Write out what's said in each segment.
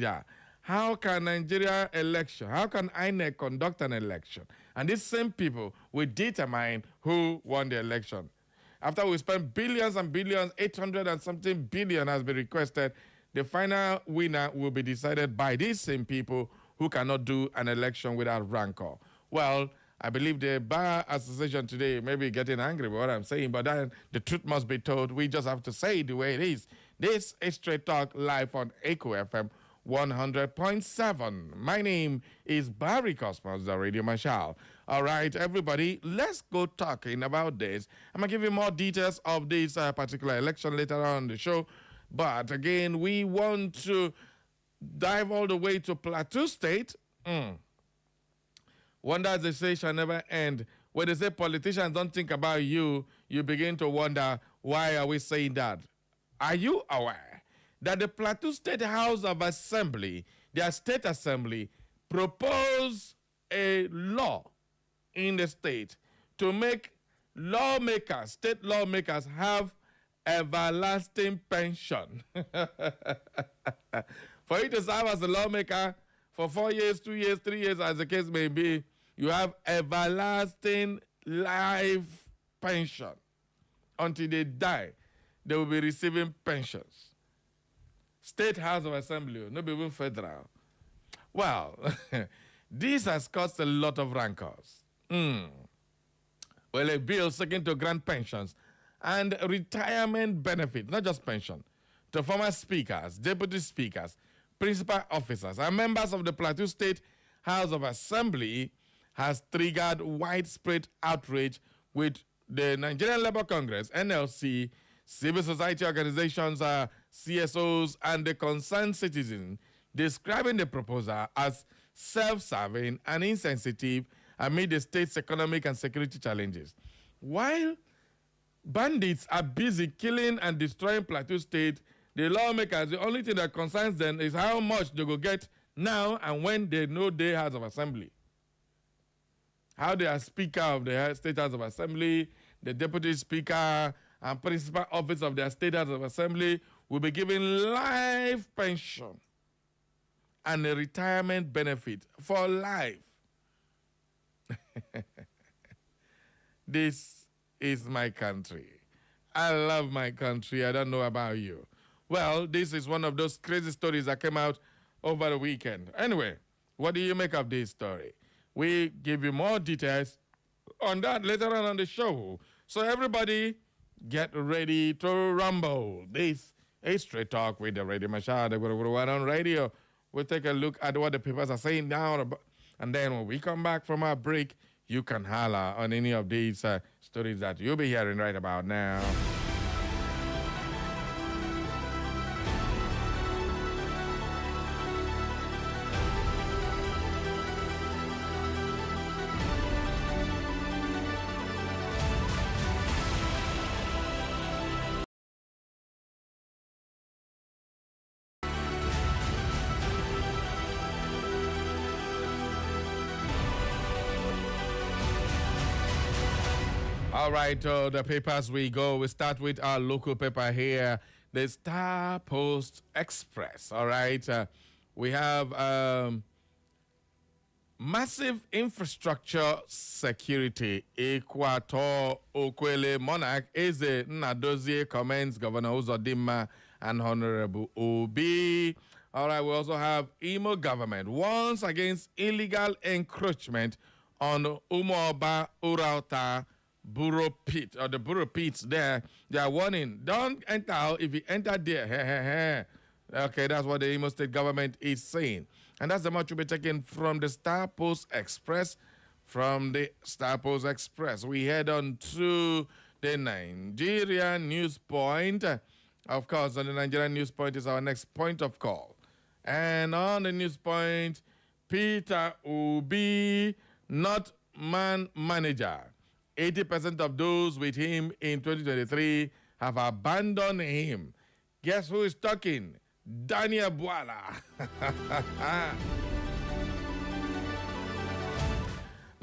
leader. How can Nigeria election, how can INEC conduct an election? And these same people will determine who won the election. After we spent billions and billions, 800 and something billion has been requested, the final winner will be decided by these same people who cannot do an election without rancor. Well, I believe the Bar Association today may be getting angry with what I'm saying, but then the truth must be told. We just have to say it the way it is. This is Straight Talk live on Echo FM 100.7. My name is Barry Cosmos, the Radio Marshal. All right, everybody, let's go talking about this. I'm going to give you more details of this particular election later on in the show. But again, we want to dive all the way to Plateau State. Wonder, as they say, shall never end. When they say politicians don't think about you, you begin to wonder, why are we saying that? Are you aware that the Plateau State House of Assembly, their state assembly, proposed a law in the state to make lawmakers, state lawmakers, have everlasting pension? For you to serve as a lawmaker for 4 years, 2 years, 3 years, as the case may be, you have everlasting life pension. Until they die, they will be receiving pensions. State House of Assembly, not even federal. Well, this has caused a lot of rancors. Well, a bill seeking to grant pensions and retirement benefits, not just pension, to former speakers, deputy speakers, principal officers, and members of the Plateau State House of Assembly has triggered widespread outrage with the Nigerian Labour Congress, NLC, civil society organizations, CSOs, and the concerned citizens, describing the proposal as self-serving and insensitive amid the state's economic and security challenges. While bandits are busy killing and destroying Plateau State, the lawmakers, the only thing that concerns them is how much they will get now and when they know their House of Assembly. How they are Speaker of the State House of Assembly, the Deputy Speaker, and Principal Office of their State House of Assembly will be given life pension and a retirement benefit for life. This is my country. I love my country. I don't know about you. Well, this is one of those crazy stories that came out over the weekend. Anyway, what do you make of this story? We give you more details on that later on the show. So everybody, get ready to rumble. This is Straight Talk with the Radio Marshal, the one on radio. We'll take a look at what the papers are saying now. And then when we come back from our break, you can holler on any of these stories that you'll be hearing right about now. All right, the papers we go. We start with our local paper here, the Star Post Express. All right, we have massive infrastructure security. Equator Okwele Monarch Eze Nadozie comments Governor Uzodimma and Honorable Obi. All right, we also have Imo government warns against illegal encroachment on Umuoba Urauta Burrow Pit, or the Burrow Pits there. They are warning, don't enter. If you enter there, okay, that's what the Imo State government is saying. And that's the much we'll be taking from the Star Post Express. From the Star Post Express, we head on to the Nigerian News Point. Of course, on the Nigerian News Point is our next point of call. And on the News Point, Peter Obi, not man manager. 80% of those with him in 2023 have abandoned him. Guess who is talking? Daniel Bwala.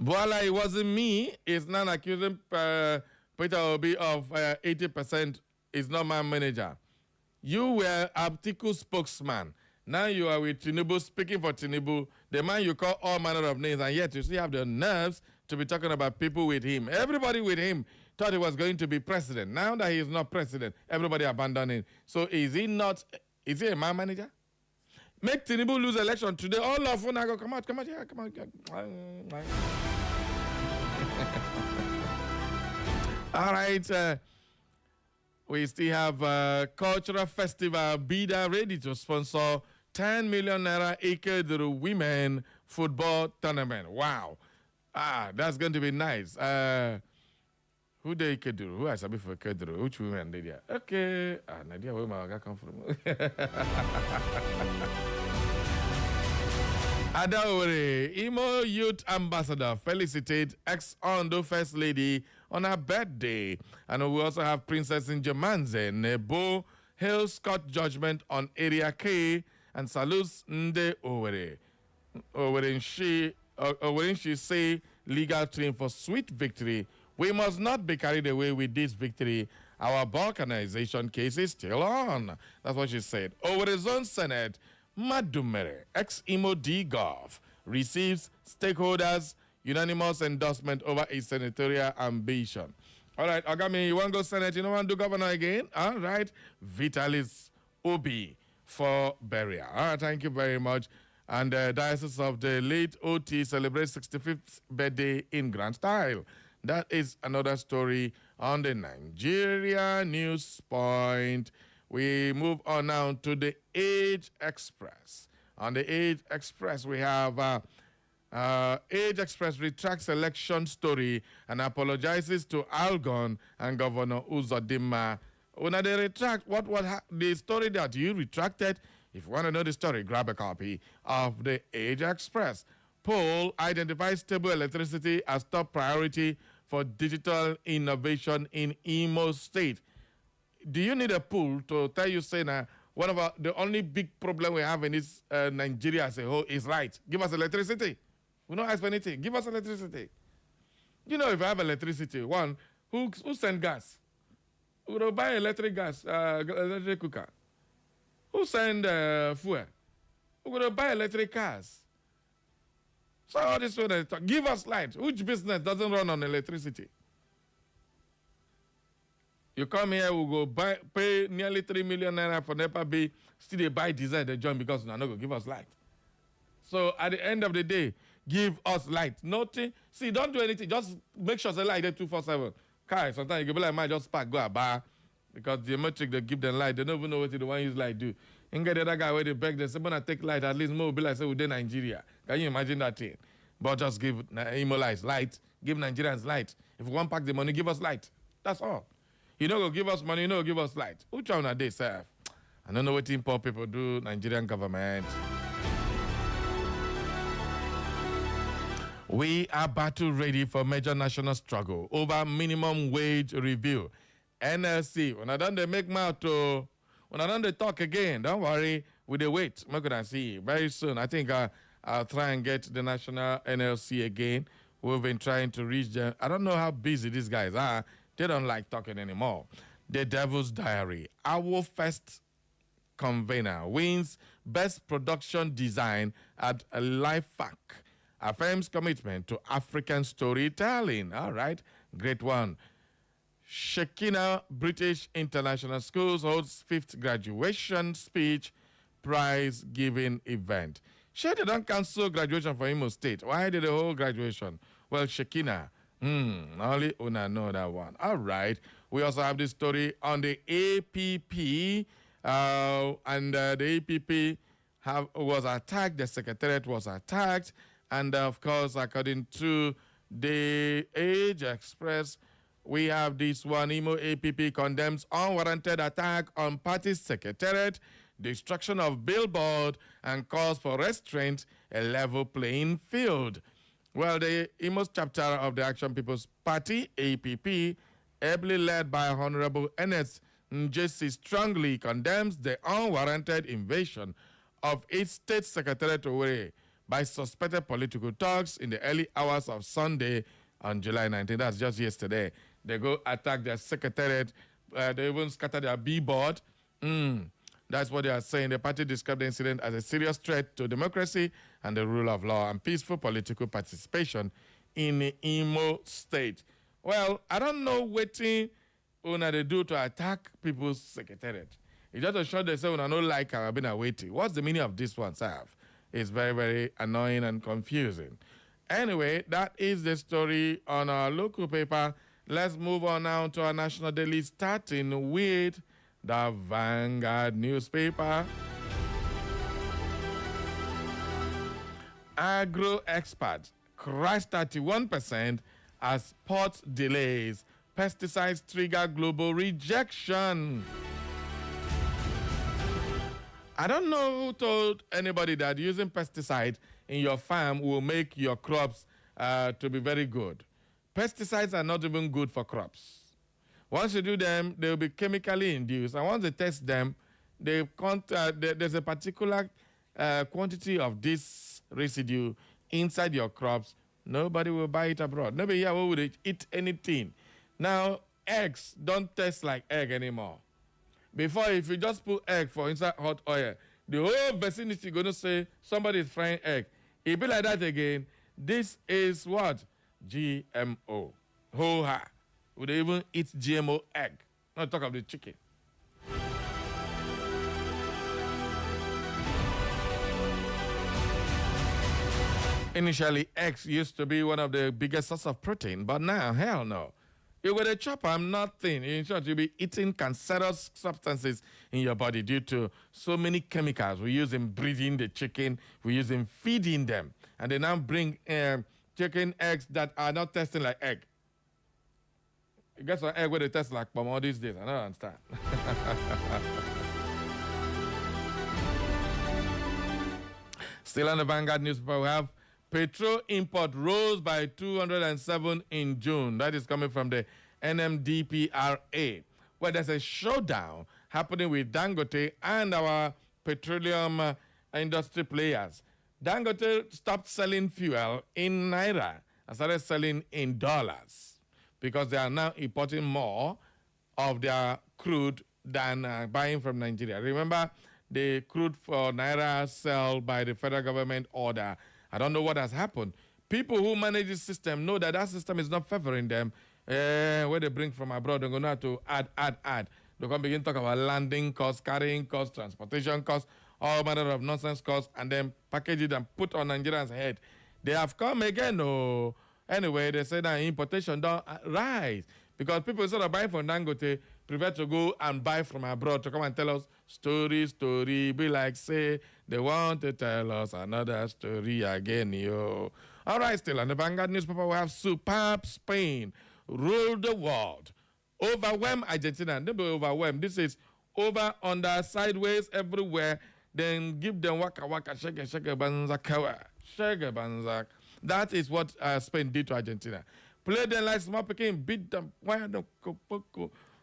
Bwala, it wasn't me. It's not accusing Peter Obi of 80% is not my manager. You were Aptiku spokesman. Now you are with Tinubu, speaking for Tinubu, the man you call all manner of names, and yet you still have the nerves to be talking about people with him. Everybody with him thought he was going to be president. Now that he is not president, everybody abandoned him. So is he a man manager? Make Tinubu lose election today. All of them go, come out, yeah, come on. All right. We still have cultural festival Bida ready to sponsor 10 million naira Ikeduru women football tournament. Wow. That's going to be nice. Who they Ikeduru? Who has a bit for Ikeduru? Which women did there? Okay. Nadia, where my come from? Adaore, Imo Youth Ambassador, felicitate ex-Ondo First Lady on her birthday. And we also have Princess Njemanze Nebo hails court judgment on Area K and salutes Nde Owere. Owere she say legal team for sweet victory. We must not be carried away with this victory. Our balkanization case is still on. That's what she said. Owere's own Senate, Madumere, ex-Imo D. Gov, receives stakeholders' unanimous endorsement over his senatorial ambition. All right, Ogami, you want to go Senate? You don't want to do governor again? All right, Vitalis Obi for burial. All right, thank you very much. And the Diocese of the late OT celebrates 65th birthday in grand style. That is another story on the Nigeria News Point. We move on now to the Age Express. On the Age Express, we have Age Express retracts election story and apologizes to Algon and Governor Uzodinma. When they retract, what the story that you retracted? If you want to know the story, grab a copy of the Age Express. Poll identifies stable electricity as top priority for digital innovation in Imo State. Do you need a poll to tell you, say, now, the only big problem we have in this Nigeria as a whole is light? Give us electricity. We don't ask for anything. Give us electricity. You know, if I have electricity, one, who send gas? We will buy electric gas, electric cooker. Who send fuel? We will buy electric cars. So all this way they talk. Give us light. Which business doesn't run on electricity? You come here, we go pay nearly 3 million naira for NEPA bill, still they buy diesel, they join because they're not going to give us light. So at the end of the day, give us light. Nothing. See, don't do anything. Just make sure the light there 247. Kai, sometimes you can be like, man, just park, go a bar. Because the metric they give them light, they don't even know what the one use light do. And get the other guy where they beg, they say, when I take light, at least more be like, say, within Nigeria. Can you imagine that thing? But just give Imo light. Give Nigerians light. If we want to pack the money, give us light. That's all. You know, go give us money, you know, give us light. Who trying to they serve? I don't know what poor people do, Nigerian government. We are battle ready for major national struggle over minimum wage review. NLC, when I done they make mouth to, when I done they talk again, don't worry, we they wait. We're going to see very soon. I think I'll try and get the national NLC again. We've been trying to reach them. I don't know how busy these guys are. They don't like talking anymore. The Devil's Diary. Our first convener wins Best Production Design at LifeFac. Affirms commitment to African storytelling. All right, great one. Shekinah British International Schools holds 5th graduation speech prize giving event. Sure, they don't cancel graduation for Imo State. Why did the whole graduation? Well, Shekinah. Only Una know that one. All right. We also have this story on the APP. And the APP was attacked. The secretariat was attacked. And, of course, according to the Age Express, we have this one. Imo APP condemns unwarranted attack on party secretariat, destruction of billboard, and calls for restraint, a level playing field. Well, the Imo chapter of the Action People's Party, APP, ably led by Honorable Ernest Njesi, strongly condemns the unwarranted invasion of its state secretariat away by suspected political thugs in the early hours of Sunday on July 19. That's just yesterday. They go attack their secretariat. They even scatter their billboard. That's what they are saying. The party described the incident as a serious threat to democracy and the rule of law and peaceful political participation in the Imo State. Well, I don't know what they do to attack people's secretariat. It's just a shot they say, when I don't like Carabina waiting. What's the meaning of this one, Sav? It's very, very annoying and confusing. Anyway, that is the story on our local paper. Let's move on now to our national daily, starting with the Vanguard newspaper. Agro experts crash 31% as port delays. Pesticides trigger global rejection. I don't know who told anybody that using pesticide in your farm will make your crops to be very good. Pesticides are not even good for crops. Once you do them, they will be chemically induced. And once they test them, there's a particular quantity of this residue inside your crops. Nobody will buy it abroad. Nobody here will eat anything. Now, eggs don't taste like egg anymore. Before, if you just put egg for inside hot oil, the whole vicinity is going to say somebody is frying egg. It be like that again. This is what? GMO. Ho-ha. Would they even eat GMO egg? Not talk of the chicken. Initially, eggs used to be one of the biggest sources of protein, but now, hell no. You with a chopper, nothing. In short, you'll be eating cancerous substances in your body due to so many chemicals we use in breeding the chicken, we use in feeding them. And they now bring chicken eggs that are not tasting like egg. You get some egg where they taste like palm all these days. I don't understand. Still on the Vanguard newspaper, we have petrol import rose by 207 in June. That is coming from the NMDPRA, where there's a showdown happening with Dangote and our petroleum industry players. Dangote stopped selling fuel in Naira and started selling in dollars because they are now importing more of their crude than buying from Nigeria. Remember, the crude for Naira sell by the federal government order. I don't know what has happened. People who manage this system know that that system is not favoring them. Where they bring from abroad, they're going to have to add. They're going to begin to talk about landing costs, carrying costs, transportation costs, all manner of nonsense costs, and then package it and put on Nigerians' head. They have come again, no. Anyway, they say that importation don't rise because people instead of buying from Dangote prefer to go and buy from abroad to come and tell us story, be like, say, they want to tell us another story again, yo. All right, still on the Vanguard newspaper, we have superb Spain rule the world. Overwhelm Argentina. Don't be overwhelmed. This is over, under, sideways, everywhere. Then give them waka, shake, banzak, shake, banzak. That is what Spain did to Argentina. Play them like small picking, beat them. Why don't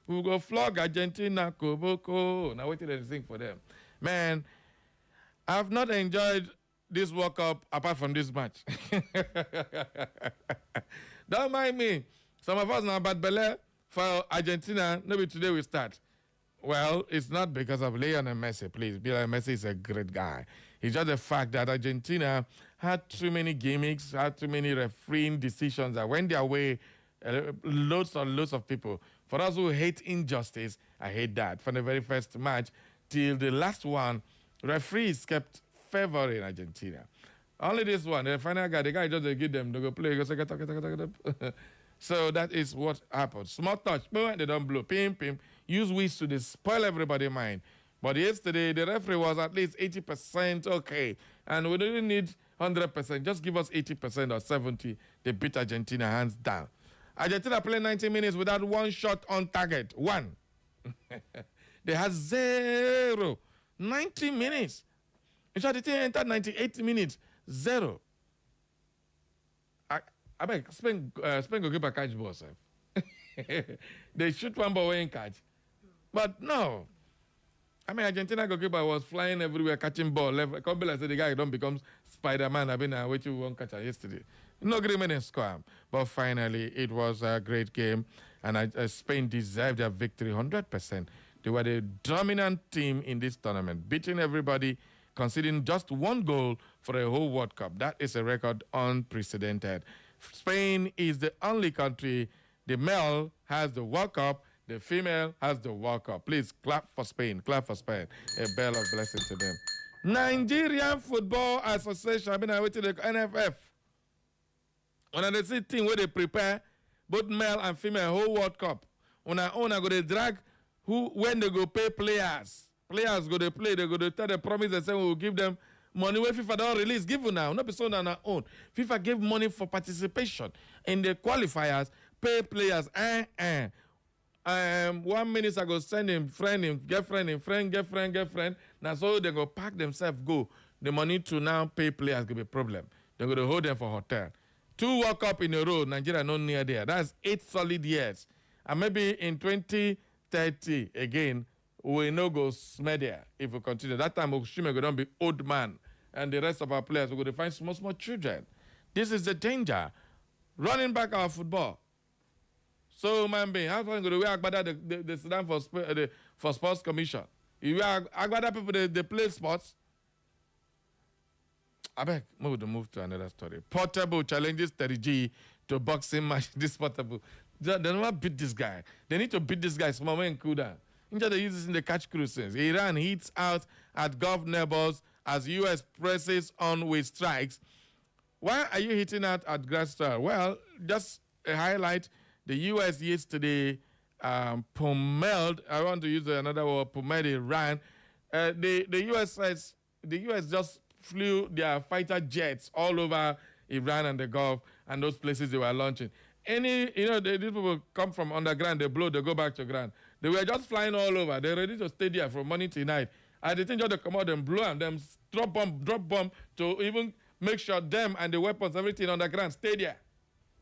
we go flog Argentina, Koboko. Now wait till they sing for them. Man, I've not enjoyed this World Cup apart from this match. Don't mind me. Some of us now bad belly for Argentina. Maybe today we start. Well, it's not because of Lionel Messi, please. Lionel Messi is a great guy. It's just the fact that Argentina had too many gimmicks, had too many refereeing decisions that went their way, loads and loads of people. For us who hate injustice, I hate that. From the very first match till the last one, referees kept favoring Argentina. Only this one, the final guy, the guy just give them, they go play, go say, so that is what happened. Small touch, boom, they don't blow, pim. Use whist to spoil everybody's mind. But yesterday, the referee was at least 80% okay. And we didn't need 100%. Just give us 80% or 70%. They beat Argentina hands down. Argentina played 90 minutes without one shot on target. One. They had 0. 90 minutes. In short, the team entered 98 minutes. 0. I beg, Spain goalkeeper catch ball, sir. They shoot one ball and catch. But no. I mean, Argentina goalkeeper was flying everywhere, catching ball. Can't be like the guy don't become Spider-Man. I've been waiting one catcher yesterday. No agreement in score. But finally, it was a great game. And Spain deserved their victory 100%. They were the dominant team in this tournament, beating everybody, conceding just one goal for a whole World Cup. That is a record unprecedented. Spain is the only country. The male has the World Cup, the female has the World Cup. Please clap for Spain. Clap for Spain. A bell of blessing to them. Nigerian Football Association, I mean, I wait to the NFF. When they see team where they prepare both male and female whole World Cup. When I go to drag when they go pay players. Players go to play, they go to tell the promise and say we will give them money where FIFA don't release. Give you now, not be sold on our own. FIFA gave money for participation in the qualifiers, pay players. 1 minute ago, send him, girlfriend. Now so they go pack themselves, go. The money to now pay players could be a problem. They're going to hold them for hotel. 2 World Cup in a row, Nigeria not near there. That's 8 solid years. And maybe in 2030 again, we no go smell there if we continue. That time, Okushime going to be old man. And the rest of our players are going to find small children. This is the danger. Running back our football. So, man being, how can we wear Agbada, the Sudan for Sports Commission? You wear Agbada people, they play sports. I beg, move to another story. Portable challenges 30G to boxing match. This Portable. They don't want to beat this guy. They need to beat this guy small and cool down. Instead they use this in the catch cruises. Iran hits out at Gulf neighbors as U.S. presses on with strikes. Why are you hitting out at Grastar? Well, just a highlight. The U.S. yesterday pommeled, I want to use another word, pommeled Iran. The U.S. says the U.S. just flew their fighter jets all over Iran and the Gulf and those places they were launching. These people come from underground, they blow, they go back to ground. They were just flying all over. They're ready to stay there from morning to night. And they think just to come out and blow and them drop bomb to even make sure them and the weapons, everything on the ground, stay there.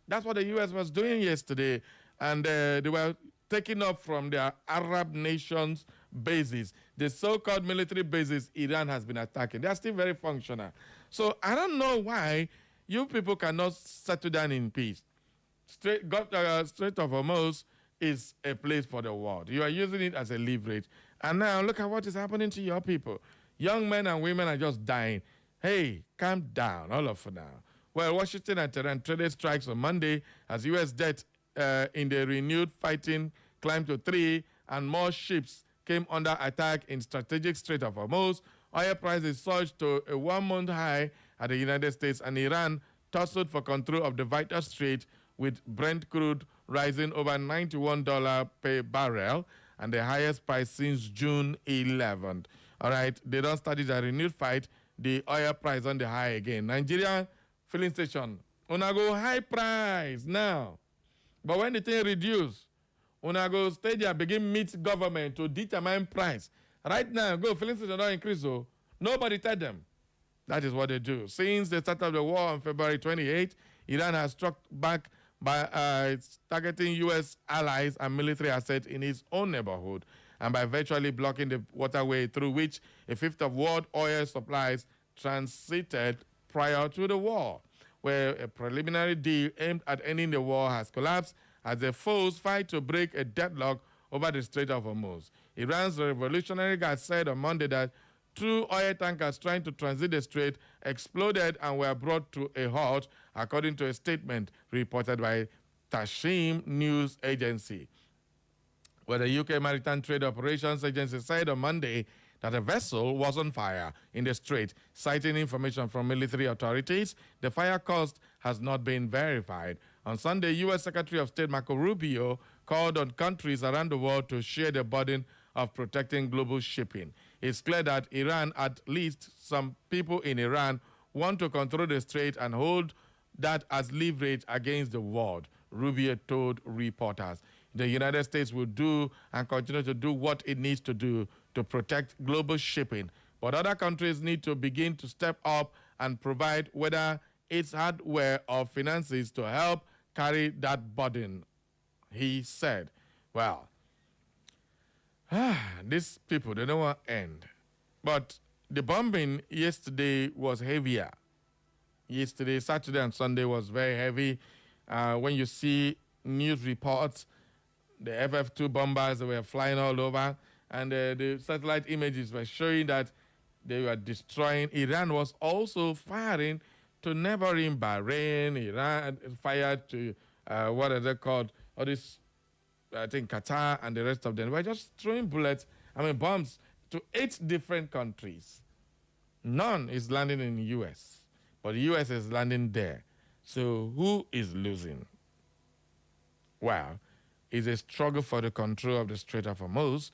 That's what the U.S. was doing yesterday. And they were taking off from their Arab nations' bases. The so-called military bases Iran has been attacking. They are still very functional. So I don't know why you people cannot settle down in peace. Strait of Hormuz is a place for the world. You are using it as a leverage. And now look at what is happening to your people. Young men and women are just dying. Hey, calm down, all of you now. Well, Washington and Tehran traded strikes on Monday as U.S. debt in the renewed fighting climbed to 3 and more ships came under attack in strategic Strait of Hormuz. Oil prices surged to a 1-month high at the United States, and Iran tussled for control of the vital strait, with Brent crude rising over $91 per barrel and the highest price since June 11th. All right, they don't start a renewed fight. The oil price on the high again. Nigeria filling station, una go high price now. But when the thing reduce, una go stay there, begin meet government to determine price. Right now, go filling station don't increase, so nobody tell them. That is what they do. Since the start of the war on February 28, Iran has struck back by targeting U.S. allies and military assets in its own neighborhood, and by virtually blocking the waterway through which a fifth of world oil supplies transited prior to the war, where a preliminary deal aimed at ending the war has collapsed as the foes fight to break a deadlock over the Strait of Hormuz. Iran's Revolutionary Guard said on Monday that 2 oil tankers trying to transit the strait exploded and were brought to a halt, according to a statement reported by Tashim News Agency. Where the UK Maritime Trade Operations Agency said on Monday that a vessel was on fire in the strait, citing information from military authorities. The fire cause has not been verified. On Sunday, U.S. Secretary of State Marco Rubio called on countries around the world to share the burden of protecting global shipping. It's clear that Iran, at least some people in Iran, want to control the strait and hold that as leverage against the world, Rubio told reporters. The United States will do and continue to do what it needs to do to protect global shipping. But other countries need to begin to step up and provide, whether it's hardware or finances, to help carry that burden, he said. Well, these people, they don't want to end. But the bombing yesterday was heavier. Yesterday, Saturday and Sunday was very heavy. When you see news reports, the FF2 bombers were flying all over. and the satellite images were showing that they were destroying. Iran was also firing to neighboring Bahrain. Iran fired to, what are they called? All this, I think, Qatar and the rest of them. We're just throwing bombs to 8 different countries. None is landing in the U.S., but the U.S. is landing there. So who is losing? Well, it's a struggle for the control of the Strait of Hormuz,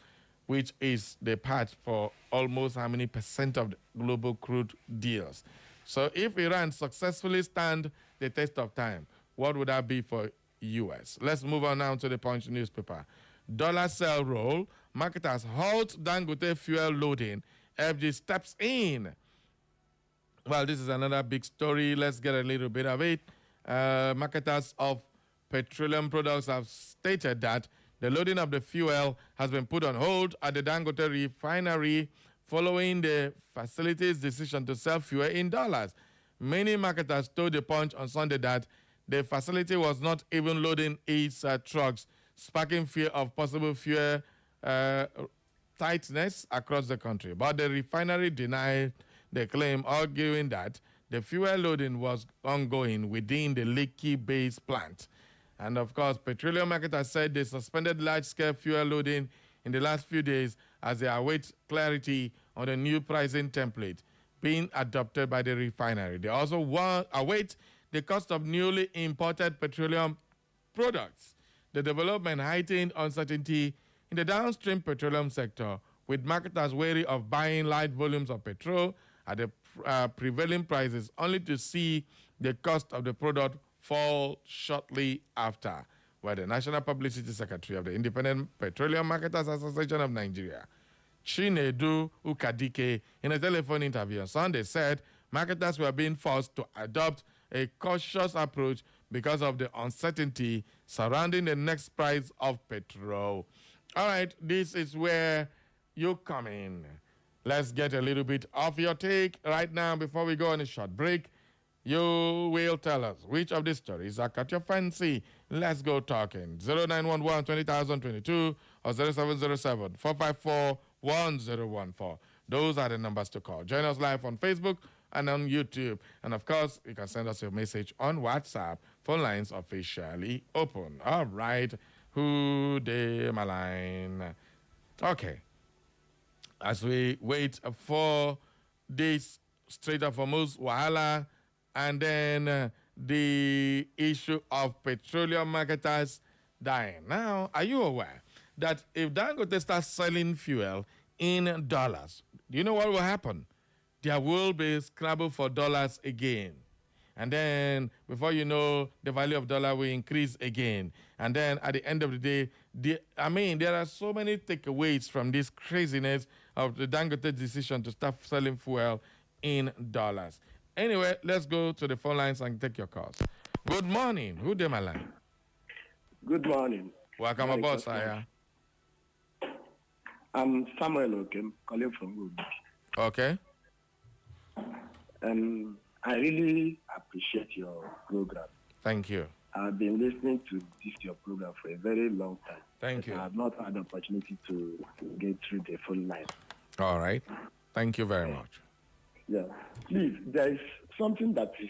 which is the part for almost how many percent of the global crude deals. So if Iran successfully stand the test of time, what would that be for U.S.? Let's move on now to the Punch newspaper. Dollar sell roll. Marketers halt Dangote fuel loading. FG steps in. Well, this is another big story. Let's get a little bit of it. Marketers of petroleum products have stated that the loading of the fuel has been put on hold at the Dangote refinery following the facility's decision to sell fuel in dollars. Many marketers told the Punch on Sunday that the facility was not even loading its trucks, sparking fear of possible fuel tightness across the country. But the refinery denied the claim, arguing that the fuel loading was ongoing within the Lekki-based plant. And of course, petroleum marketers said they suspended large-scale fuel loading in the last few days as they await clarity on the new pricing template being adopted by the refinery. They also await the cost of newly imported petroleum products. The development heightened uncertainty in the downstream petroleum sector, with marketers wary of buying large volumes of petrol at the prevailing prices, only to see the cost of the product fall shortly after. Where the National Publicity Secretary of the Independent Petroleum Marketers Association of Nigeria, Chinedu Ukadike, in a telephone interview on Sunday, said marketers were being forced to adopt a cautious approach because of the uncertainty surrounding the next price of petrol. All right, this is where you come in. Let's get a little bit of your take right now before we go on a short break. You will tell us which of these stories are caught your fancy. Let's go talking. 0911 20022 or 0707 454 1014. Those are the numbers to call. Join us live on Facebook and on YouTube. And of course, you can send us your message on WhatsApp. Phone lines officially open. All right. Who dey my line? Okay. As we wait for this Strait of Hormuz wahala, and then the issue of petroleum marketers dying. Now, are you aware that if Dangote starts selling fuel in dollars, do you know what will happen? There will be scrabble for dollars again. And then, before you know, the value of dollar will increase again. And then, at the end of the day, there are so many takeaways from this craziness of the Dangote decision to start selling fuel in dollars. Anyway, let's go to the phone lines and take your calls. Good morning. Who dey my line? Good morning. Welcome aboard, sire. I'm Samuel Okem, calling from Wood. Okay. I really appreciate your program. Thank you. I've been listening to your program for a very long time. Thank you. I have not had the opportunity to get through the phone line. All right. Thank you very much. Yeah. Please, there is something that is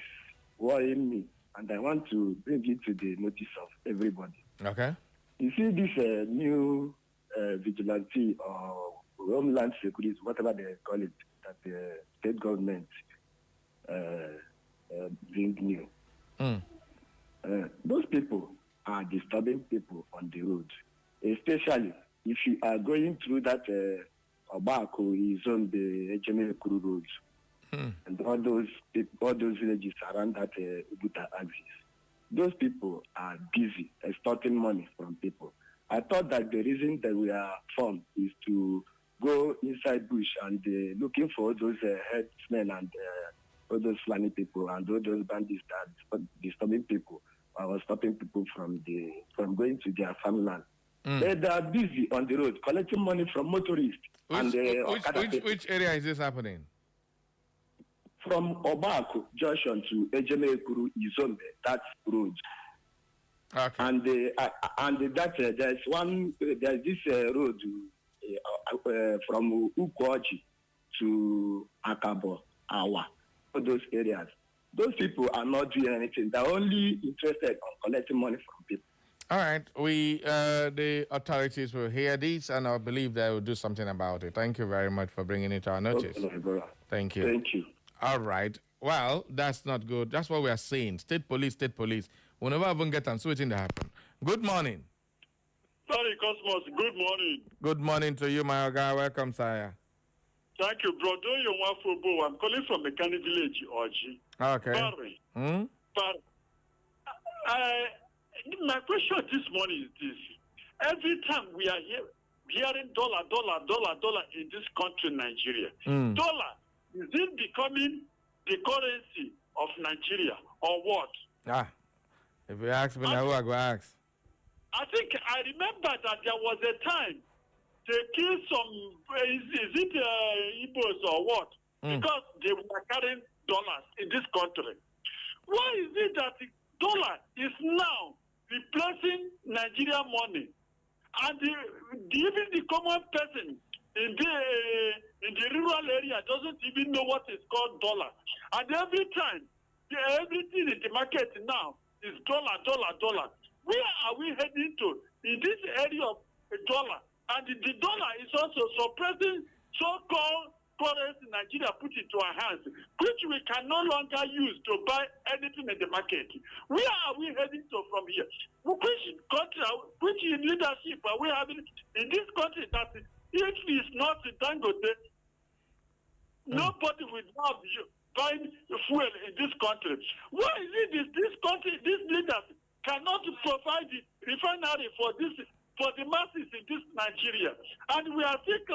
worrying me, and I want to bring it to the notice of everybody. Okay. You see this new vigilante or homeland security, whatever they call it, that the state government bring new. Those people are disturbing people on the road, especially if you are going through that Obako is on the Ejime-Ekuru road. And all those villages around that Ubuta axis. Those people are busy extorting money from people. I thought that the reason that we are formed is to go inside bush and looking for those headsmen and all those Fulani people and all those bandits that are disturbing people or stopping people from going to their farmland. They are busy on the road collecting money from motorists. Which area is this happening? From Obako Junction to Ejime-Ekuru Izombe, that road. Okay. And there's this road from Ukoji to Akabo, Awa, all those areas. Those people are not doing anything. They're only interested on collecting money from people. All right. The authorities will hear this, and I believe they will do something about it. Thank you very much for bringing it to our notice. Okay, thank you. Thank you. All right. Well, that's not good. That's what we are saying. State police, state police. We'll never even get them. So waiting to happen. Good morning. Sorry, Cosmos. Good morning. Good morning to you, my guy. Welcome, sire. Thank you, bro. I'm calling from Mechanic Village, Oji. Okay. Barry. My question this morning is this. Every time we are hearing dollar in this country, Nigeria, dollar, is it becoming the currency of Nigeria or what? If you ask me now, who I go ask? I think I remember that there was a time they killed some, is it Igbos or what? Because they were carrying dollars in this country. Why is it that the dollar is now replacing Nigerian money? And even the common person in the rural area doesn't even know what is called dollar. And every time, everything in the market now is dollar. Where are we heading to in this area of dollar? And the dollar is also suppressing so-called currency Nigeria put into our hands, which we can no longer use to buy anything in the market. Where are we heading to from here? Which country, which leadership are we having in this country that if it's not Dangote, nobody will now be buying fuel in this country? Why is it this country, these leaders cannot provide the refinery for the masses in this Nigeria? And we are still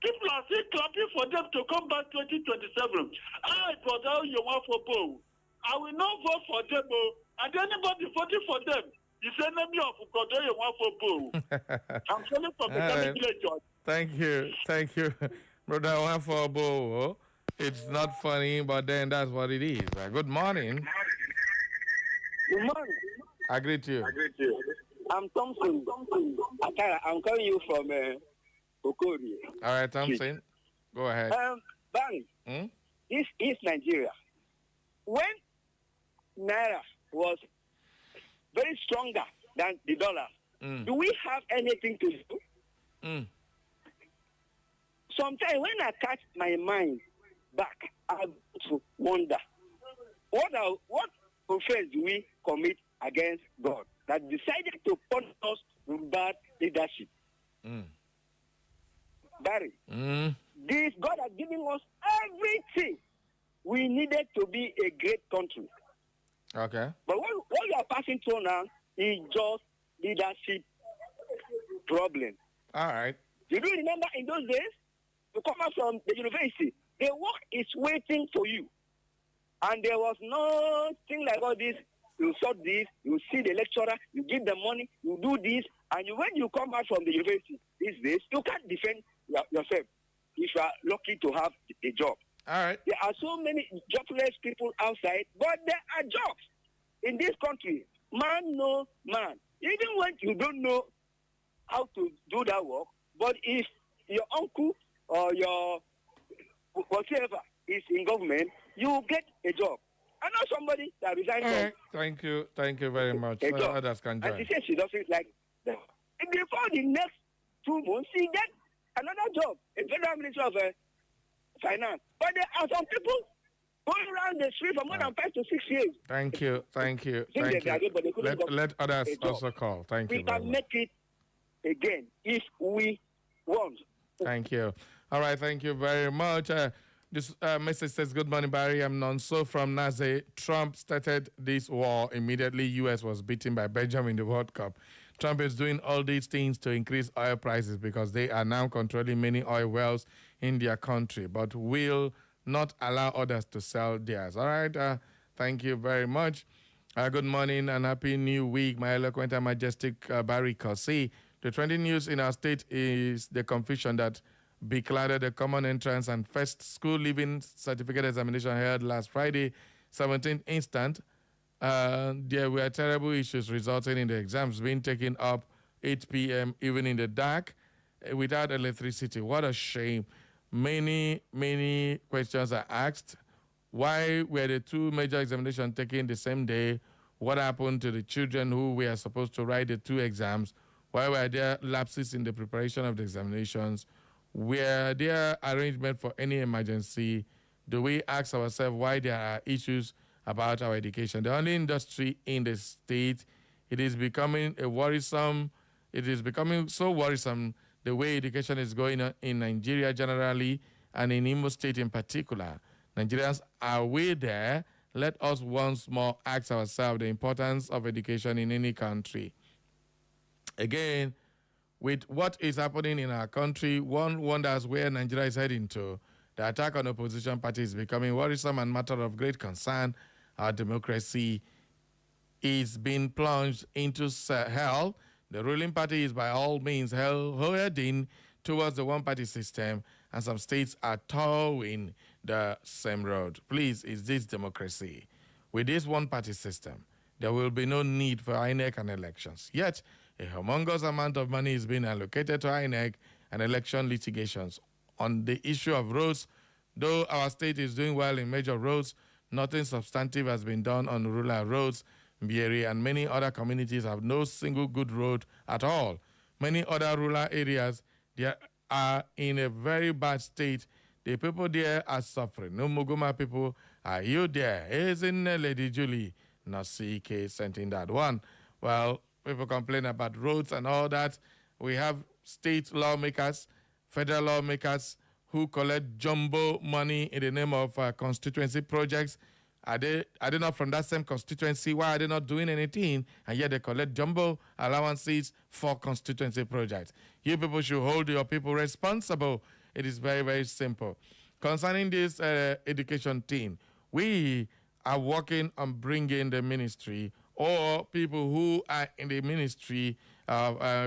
people are still clapping for them to come back 2027. Brother, you want for Bo. I will not vote for them, and anybody voting for them is enemy of God. You want for Bo. I'm calling from the village. Thank you, brother. One for Bo. It's not funny, but then that's what it is. Good morning. Good morning. I greet you. I'm Thompson. I'm calling you from Okori. All right, Thompson. Go ahead. Barry, this is Nigeria. When Naira was very stronger than the dollar, do we have anything to do? Sometimes when I catch my mind back, I go to wonder, what offense do we commit against God that decided to punish us with bad leadership? Barry, this God has given us everything we needed to be a great country. Okay. But what you are passing through now is just leadership problem. All right. You do remember in those days, you come out from the university, the work is waiting for you. And there was nothing like all this. You sort this, you see the lecturer, you give them money, you do this, and when you come out from the university these days, you can't defend yourself if you are lucky to have a job. All right. There are so many jobless people outside, but there are jobs in this country. Man, no man. Even when you don't know how to do that work, but if your uncle or your whatever is in government, you get a job. I know somebody that resigned. Right. Thank you very much. Others can join. And she says she doesn't like them. And before the next 2 months, she gets another job, a federal minister of finance. But there are some people going around the street for more than 5 to 6 years. Thank you. Let others also call. Thank you. We can make it again if we want. Thank you. All right, thank you very much. This message says, good morning, Barry. I'm Nonso from Naze. Trump started this war immediately. U.S. was beaten by Belgium in the World Cup. Trump is doing all these things to increase oil prices because they are now controlling many oil wells in their country, but will not allow others to sell theirs. All right, thank you very much. Good morning and happy new week, my eloquent and majestic Barry Kosi. The trending news in our state is the confusion that declared the common entrance and first school leaving certificate examination held last Friday, 17th instant. There were terrible issues resulting in the exams being taken up 8 p.m. even in the dark. without electricity. What a shame. Many, many questions are asked. Why were the two major examinations taken the same day? What happened to the children who were supposed to write the two exams? Why were there lapses in the preparation of the examinations? Were there arrangements for any emergency? Do we ask ourselves why there are issues about our education? The only industry in the state, it is becoming so worrisome the way education is going on in Nigeria generally and in Imo State in particular. Nigerians, are we there? Let us once more ask ourselves the importance of education in any country. Again, with what is happening in our country, one wonders where Nigeria is heading to. The attack on opposition parties is becoming worrisome and matter of great concern. Our democracy is being plunged into hell. The ruling party is by all means heading towards the one-party system, and some states are towing the same road. Please, is this democracy? With this one-party system, there will be no need for INEC and elections. Yet, a humongous amount of money is being allocated to INEC and election litigations. On the issue of roads, though our state is doing well in major roads, nothing substantive has been done on rural roads. Mbieri and many other communities have no single good road at all. Many other rural areas, they are in a very bad state. The people there are suffering. No Muguma people, are you there? Isn't Lady Julie? Not CK sent in that one. Well, people complain about roads and all that. We have state lawmakers, federal lawmakers who collect jumbo money in the name of constituency projects. Are they not from that same constituency? Why are they not doing anything? And yet they collect jumbo allowances for constituency projects. You people should hold your people responsible. It is very, very simple. Concerning this education team, we are working on bringing the ministry or people who are in the ministry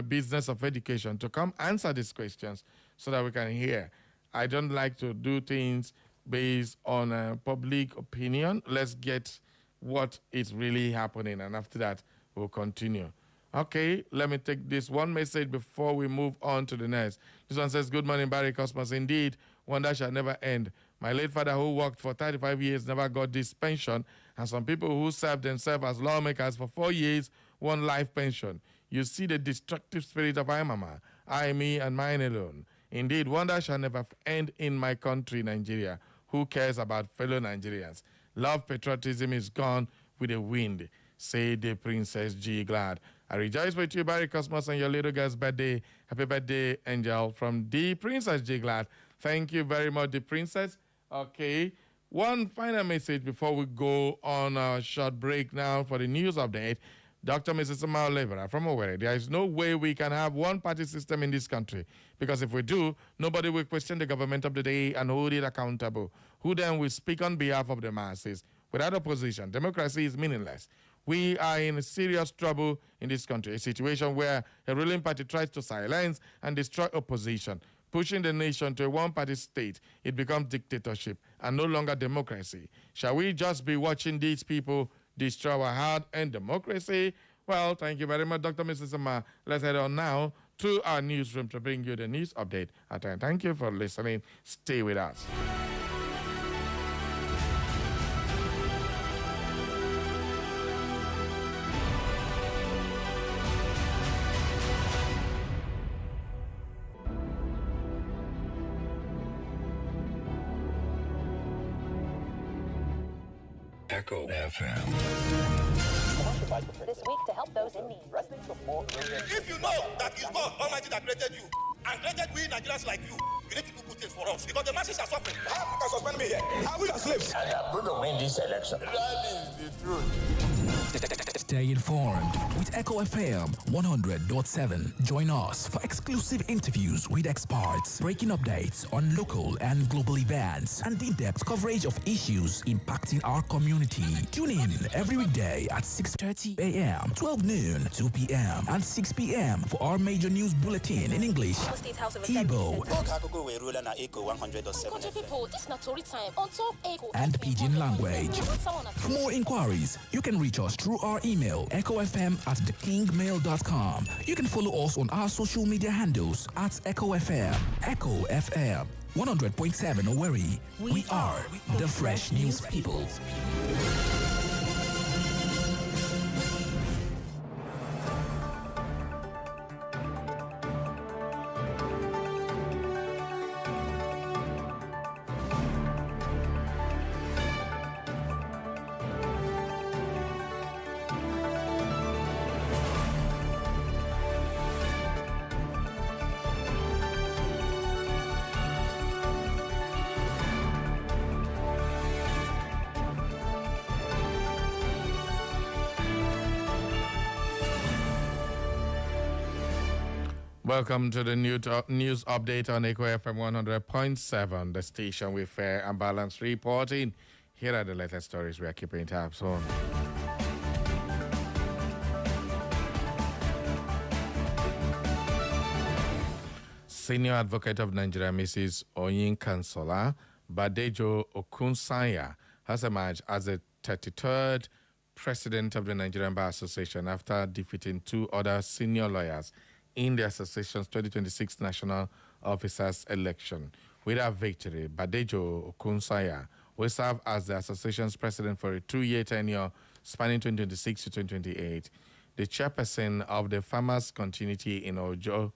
business of education to come answer these questions so that we can hear. I don't like to do things based on public opinion. Let's get what is really happening, and after that, we'll continue. Okay, let me take this one message before we move on to the next. This one says, good morning, Barry Cosmos. Indeed, wonder shall never end. My late father, who worked for 35 years, never got this pension, and some people who served themselves as lawmakers for 4 years won life pension. You see the destructive spirit of I, Mama, I, me, and mine alone. Indeed, wonder shall never end in my country, Nigeria. Who cares about fellow Nigerians? Love patriotism is gone with the wind, say the Princess G. Glad. I rejoice with you, Barry Cosmos, on your little girl's birthday. Happy birthday, Angel, from the Princess G. Glad. Thank you very much, the Princess. Okay, one final message before we go on a short break now for the news update. Dr. Mrs. Amal Levera from Owerri, there is no way we can have one-party system in this country, because if we do, nobody will question the government of the day and hold it accountable. Who then will speak on behalf of the masses? Without opposition, democracy is meaningless. We are in serious trouble in this country, a situation where a ruling party tries to silence and destroy opposition, pushing the nation to a one-party state. It becomes dictatorship and no longer democracy. Shall we just be watching these people destroy our hard-earned democracy? Well, thank you very much, Dr. Mrs. Amma. Let's head on now to our newsroom to bring you the news update. Thank you for listening. Stay with us. Echo FM. This week to help those in need. If you know that it's God Almighty that created you and created we Nigerians like you need to do good things for us because the masses are suffering. How you can suspend me here? Are we your slaves? And I'm going to win this election. That is the truth. Stay informed with Echo FM 100.7. Join us for exclusive interviews with experts, breaking updates on local and global events, and in-depth coverage of issues impacting our community. Tune in every weekday at 6:30 a.m., 12 noon, 2 p.m., and 6 p.m. for our major news bulletin in English, Igbo, and Pidgin language. For more inquiries, you can reach us through our email, echofm@thekingmail.com. You can follow us on our social media handles at EchoFM. Echo FM 100.7 Owerri. We are the Fresh News People. Welcome to the news update on Echo FM 100.7, the station with fair and balanced reporting. Here are the latest stories we are keeping tabs on. Senior Advocate of Nigeria, Mrs. Oyin Kansola Badejo Okunsanya, has emerged as the 33rd President of the Nigerian Bar Association after defeating two other senior lawyers in the association's 2026 National Officers election. With her victory, Badejo Okunsanya will serve as the association's president for a 2-year tenure spanning 2026 to 2028. The chairperson of the Farmers Continuity in Ojo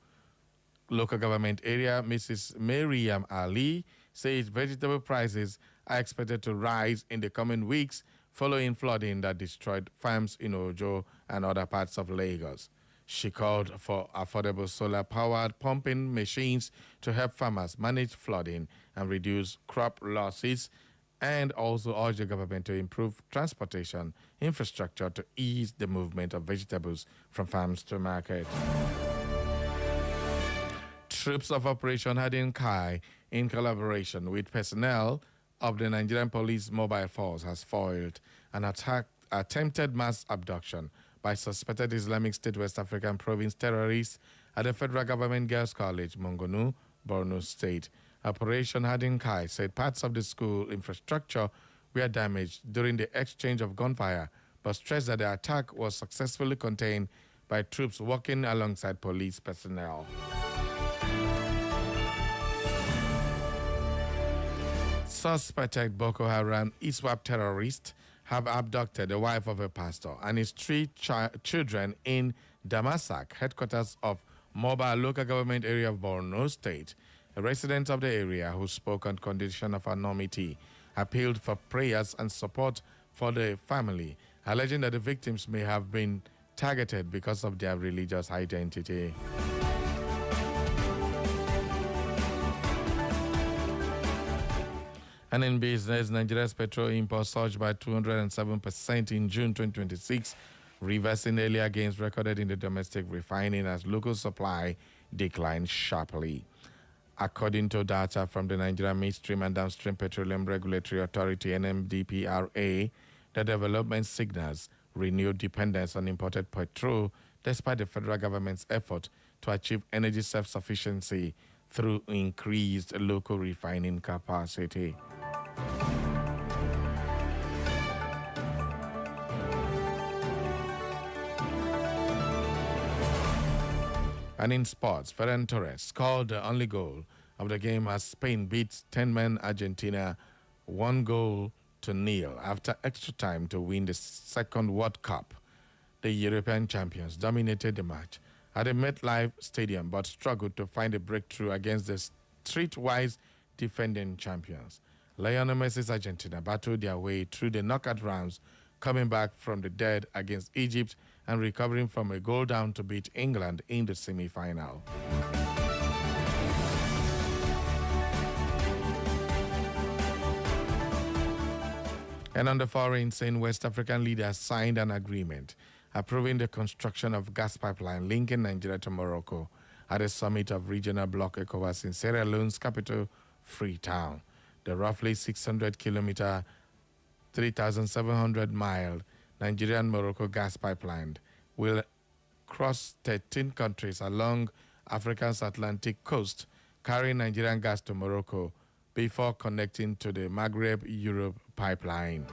local government area, Mrs. Mariam Ali, says vegetable prices are expected to rise in the coming weeks following flooding that destroyed farms in Ojo and other parts of Lagos. She called for affordable solar-powered pumping machines to help farmers manage flooding and reduce crop losses, and also urged the government to improve transportation infrastructure to ease the movement of vegetables from farms to market. Troops of Operation Hardin Kai, in collaboration with personnel of the Nigerian Police Mobile Force, has foiled an attempted mass abduction by suspected Islamic State West African Province terrorists at the Federal Government Girls College, Mongonu, Borno State. Operation Hardin Kai said parts of the school infrastructure were damaged during the exchange of gunfire, but stressed that the attack was successfully contained by troops working alongside police personnel. Suspected Boko Haram ISWAP terrorists have abducted the wife of a pastor and his three children in Damasak, headquarters of Mobile local government area of Borno State. A resident of the area who spoke on condition of anonymity appealed for prayers and support for the family, alleging that the victims may have been targeted because of their religious identity. And in business, Nigeria's petrol imports surged by 207% in June 2026, reversing earlier gains recorded in the domestic refining as local supply declined sharply. According to data from the Nigerian Midstream and Downstream Petroleum Regulatory Authority, NMDPRA, the development signals renewed dependence on imported petrol despite the federal government's effort to achieve energy self-sufficiency through increased local refining capacity. And in sports, Ferran Torres scored the only goal of the game as Spain beats 10-man Argentina 1-0 after extra time to win the second World Cup. The European champions dominated the match at the MetLife Stadium but struggled to find a breakthrough against the streetwise defending champions. Lionel Messi's Argentina battled their way through the knockout rounds, coming back from the dead against Egypt and recovering from a goal down to beat England in the semi-final. And on the foreign scene, West African leaders signed an agreement approving the construction of gas pipeline linking Nigeria to Morocco at a summit of regional bloc ECOWAS in Sierra Leone's capital, Freetown. The roughly 600-kilometer, 3,700-mile Nigerian-Morocco gas pipeline will cross 13 countries along Africa's Atlantic coast, carrying Nigerian gas to Morocco before connecting to the Maghreb-Europe pipeline.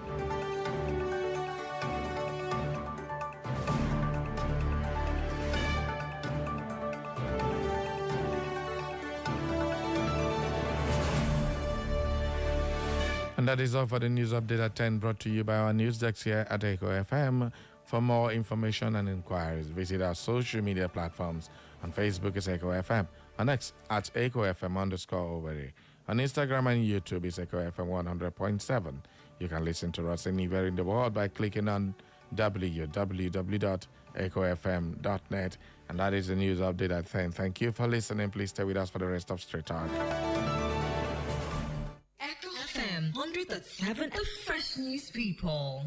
And that is all for the news update at 10, brought to you by our news desk here at Echo FM. For more information and inquiries, visit our social media platforms. On Facebook is Echo FM. On X at Echo FM_Owerri. On Instagram and YouTube is Echo FM 100.7. You can listen to us anywhere in the world by clicking on www.echofm.net. And that is the news update at 10. Thank you for listening. Please stay with us for the rest of Straight Talk. Echo FM 100.7, the fresh news people.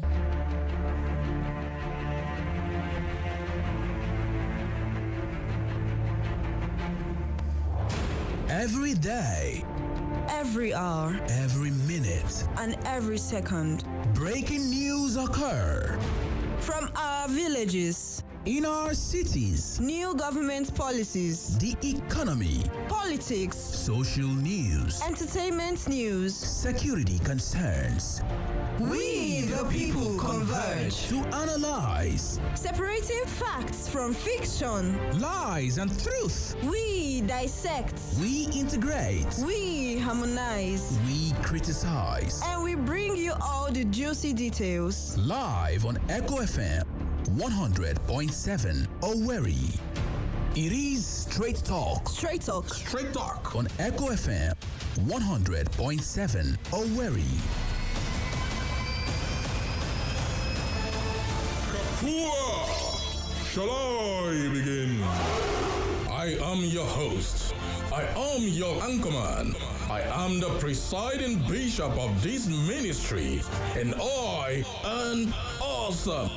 Every day, every hour, every minute, and every second, breaking news occur from our villages, in our cities, new government policies, the economy, politics, social news, entertainment news, security concerns. We, the people, converge to analyze, separating facts from fiction, lies and truth. We dissect, we integrate, we harmonize, we criticize, and we bring you all the juicy details. Live on Echo FM 100.7 Owerri. It is Straight Talk. Straight Talk. Straight Talk on Echo FM 100.7 Owerri. Shall I begin? I am your host. I am your anchorman. I am the presiding bishop of this ministry, and I am awesome.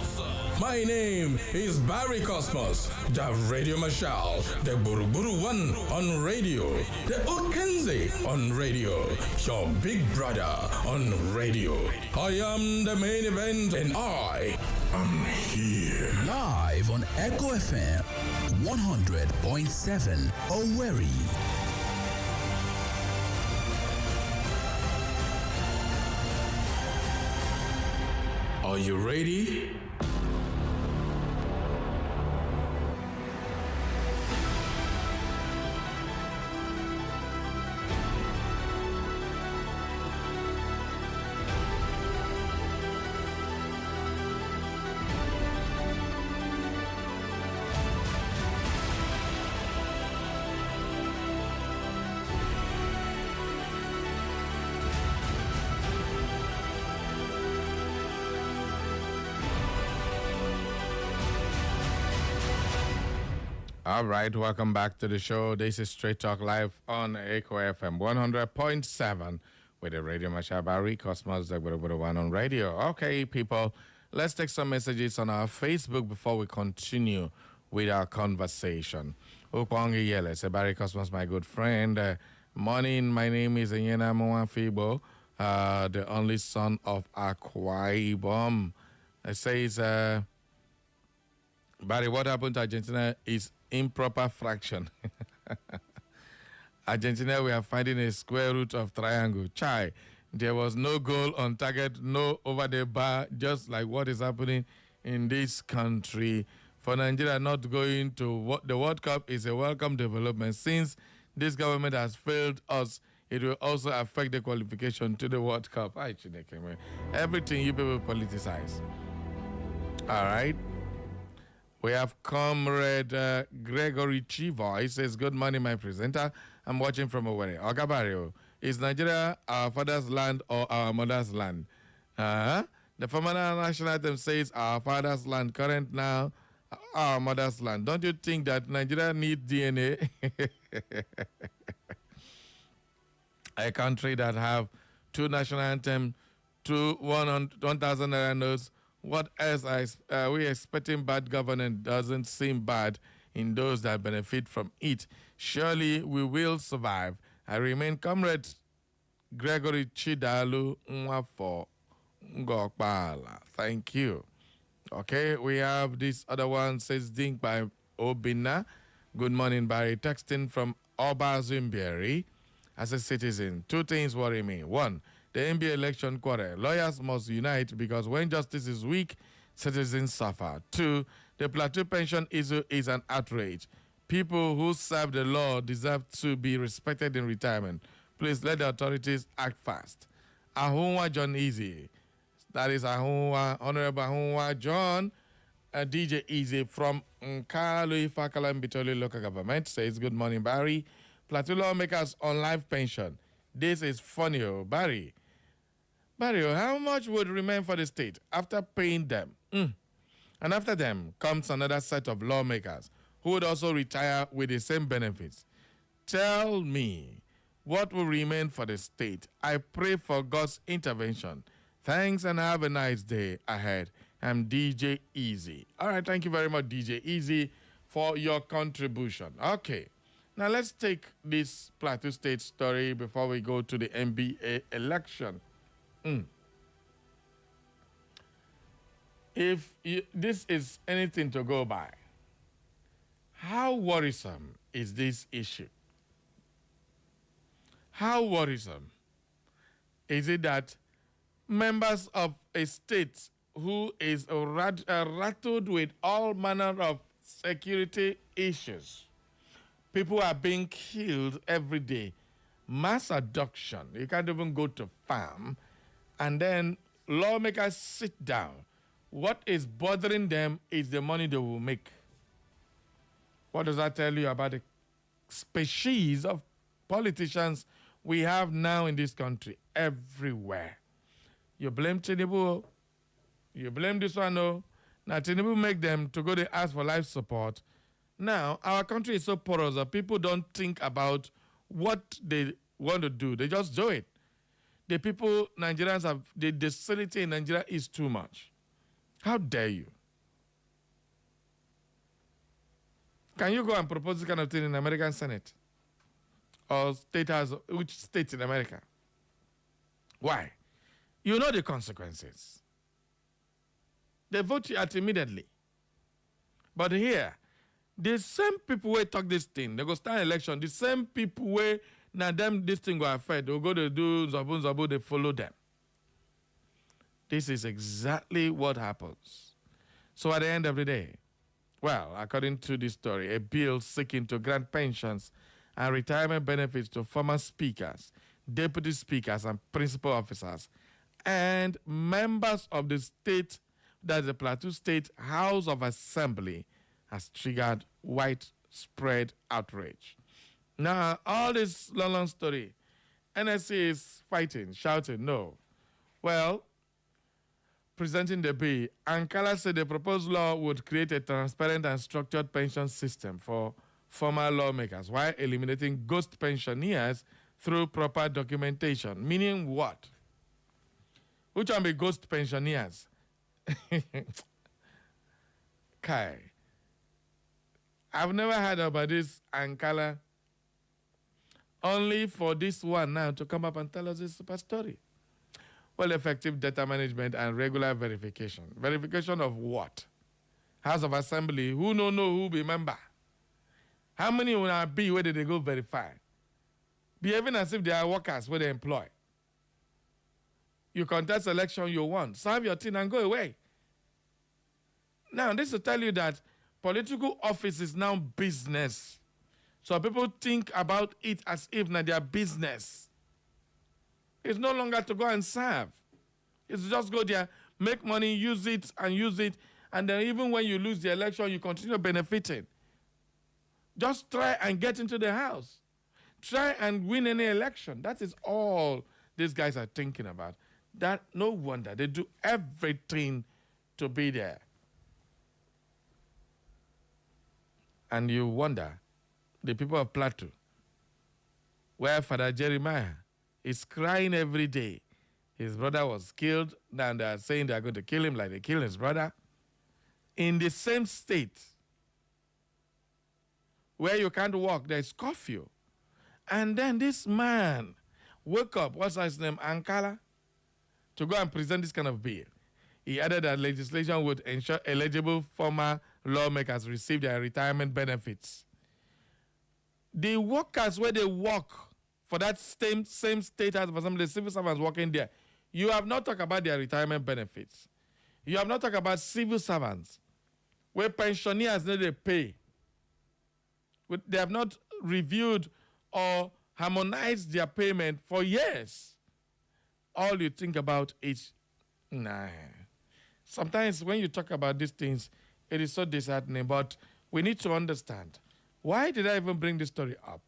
My name is Barry Cosmos, the Radio Marshal, the Buruburu One on radio, the Okenze on radio, your big brother on radio. I am the main event, and I am here. Live on Echo FM 100.7 Owerri. Are you ready? All right, welcome back to the show. This is Straight Talk Live on Echo FM 100.7 with the Radio Marshal Barry Cosmos, the one on radio. Okay, people, let's take some messages on our Facebook before we continue with our conversation. Ukwangi Yele, say Barry Cosmos, my good friend. Morning, my name is Enyena Mwafibo, the only son of Akwa Ibom. It says, Barry, what happened to Argentina is improper fraction. Argentina, we are finding a square root of triangle. Chai, there was no goal on target, no over the bar, just like what is happening in this country. For Nigeria not going to the World Cup is a welcome development. Since this government has failed us, it will also affect the qualification to the World Cup. Everything you people politicize. All right. We have Comrade Gregory Chivo. He says, good morning, my presenter. I'm watching from Owerri. Ogabario, is Nigeria our father's land or our mother's land? The former national anthem says our father's land, current now our mother's land. Don't you think that Nigeria needs DNA? A country that have two national anthems, 1,000 naira notes. What else are we expecting? Bad governance doesn't seem bad in those that benefit from it. Surely we will survive. I remain Comrade Gregory Chidalu Nwafo Ngokpala. Thank you. Okay, we have this other one, says Dink by Obina. Good morning, Barry. Texting from Oba Zimbieri. As a citizen, two things worry me. One, the NBA election quarter. Lawyers must unite because when justice is weak, citizens suffer. Two, the PLATEAU pension issue is an outrage. People who serve the law deserve to be respected in retirement. Please let the authorities act fast. Ahunwa John Easy. That is Ahunwa, Honorable Ahunwa John, DJ Easy from Nkalo Ifakala Mbitoli Local Government says, good morning, Barry. Plateau lawmakers on life pension. This is funny, oh, Barry. Barry, how much would remain for the state after paying them? And after them comes another set of lawmakers who would also retire with the same benefits. Tell me, what will remain for the state? I pray for God's intervention. Thanks and have a nice day ahead. I'm DJ Easy. All right, thank you very much, DJ Easy, for your contribution. Okay, now let's take this Plateau State story before we go to the NBA election. If this is anything to go by, how worrisome is this issue? How worrisome is it that members of a state who is rattled with all manner of security issues, people are being killed every day, mass abduction, you can't even go to farm, and then lawmakers sit down. What is bothering them is the money they will make. What does that tell you about the species of politicians we have now in this country? Everywhere. You blame Tinubu, you blame this one, no. Now Tinubu make them to go to ask for life support. Now, our country is so porous that people don't think about what they want to do. They just do it. The people, Nigerians have, the docility in Nigeria is too much. How dare you? Can you go and propose this kind of thing in the American Senate? Or state house, which state in America? Why? You know the consequences. They vote you out immediately. But here, the same people who talk this thing, they go start election, the same people where now them this thing go affect, they'll go to do zabu, they follow them. This is exactly what happens. So at the end of the day, well, according to this story, a bill seeking to grant pensions and retirement benefits to former speakers, deputy speakers, and principal officers, and members of the state, that's the Plateau State House of Assembly, has triggered widespread outrage. Now, all this long story, NSC is fighting, shouting, no. Well, presenting the bill, Ankara said the proposed law would create a transparent and structured pension system for former lawmakers while eliminating ghost pensioners through proper documentation. Meaning what? Which one be ghost pensioners? Kai. I've never heard about this Ankara. Only for this one now to come up and tell us this super story. Well, effective data management and regular verification. Verification of what? House of Assembly, who know who be member? How many will I be where did they go verify? Behaving as if they are workers where they employ. You contest election you won. Serve your team and go away. Now, this will tell you that political office is now business. So people think about it as if now they are business. It's no longer to go and serve. It's just go there, make money, use it, and then even when you lose the election, you continue benefiting. Just try and get into the house. Try and win any election. That is all these guys are thinking about. That no wonder they do everything to be there. And you wonder, the people of Plateau, where Father Jeremiah is crying every day. His brother was killed. Now they are saying they are going to kill him like they killed his brother. In the same state where you can't walk, there's curfew. And then this man woke up, what's his name, Ankara, to go and present this kind of bill. He added that legislation would ensure eligible former lawmakers receive their retirement benefits. The workers where they work for that same state House of Assembly, the civil servants working there, you have not talked about their retirement benefits. You have not talked about civil servants where pensioners need to pay. They have not reviewed or harmonized their payment for years. all you think about is, nah. Sometimes when you talk about these things, it is so disheartening, but we need to understand. Why did I even bring this story up?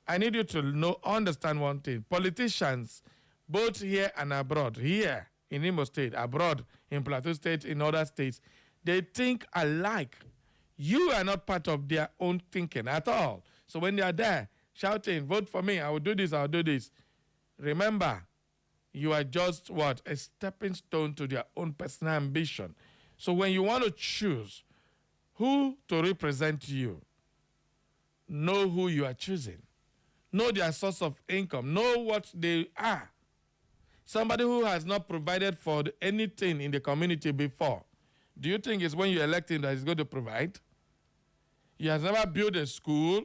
I need you to understand one thing. Politicians, both here and abroad, here in Imo State, abroad in Plateau State, in other states, they think alike. You are not part of their own thinking at all. So when they are there shouting, vote for me, I will do this, I will do this. Remember, you are just what? A stepping stone to their own personal ambition. So when you want to choose who to represent you, know who you are choosing. Know their source of income. Know what they are. Somebody who has not provided for anything in the community before, do you think it's when you elect him that he's going to provide? He has never built a school.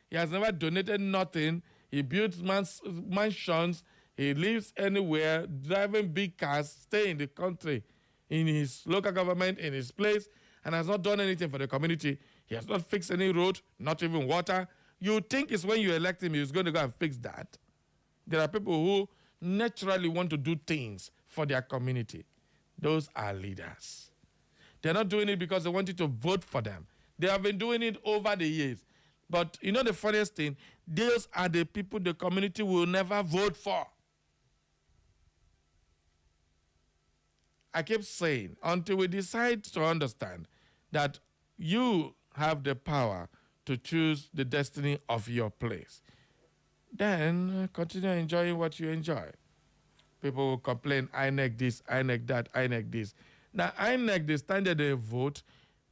He has never donated nothing. He builds mansions. He lives anywhere, driving big cars, stay in the country, in his local government, in his place, and has not done anything for the community. He has not fixed any road, not even water. You think it's when you elect him, he's going to go and fix that. There are people who naturally want to do things for their community. Those are leaders. They're not doing it because they want you to vote for them. They have been doing it over the years. But you know the funniest thing? Those are the people the community will never vote for. I keep saying, until we decide to understand that you have the power to choose the destiny of your place, then continue enjoying what you enjoy. People will complain, INEC this, INEC that, INEC this. Now, INEC, they stand there, they vote.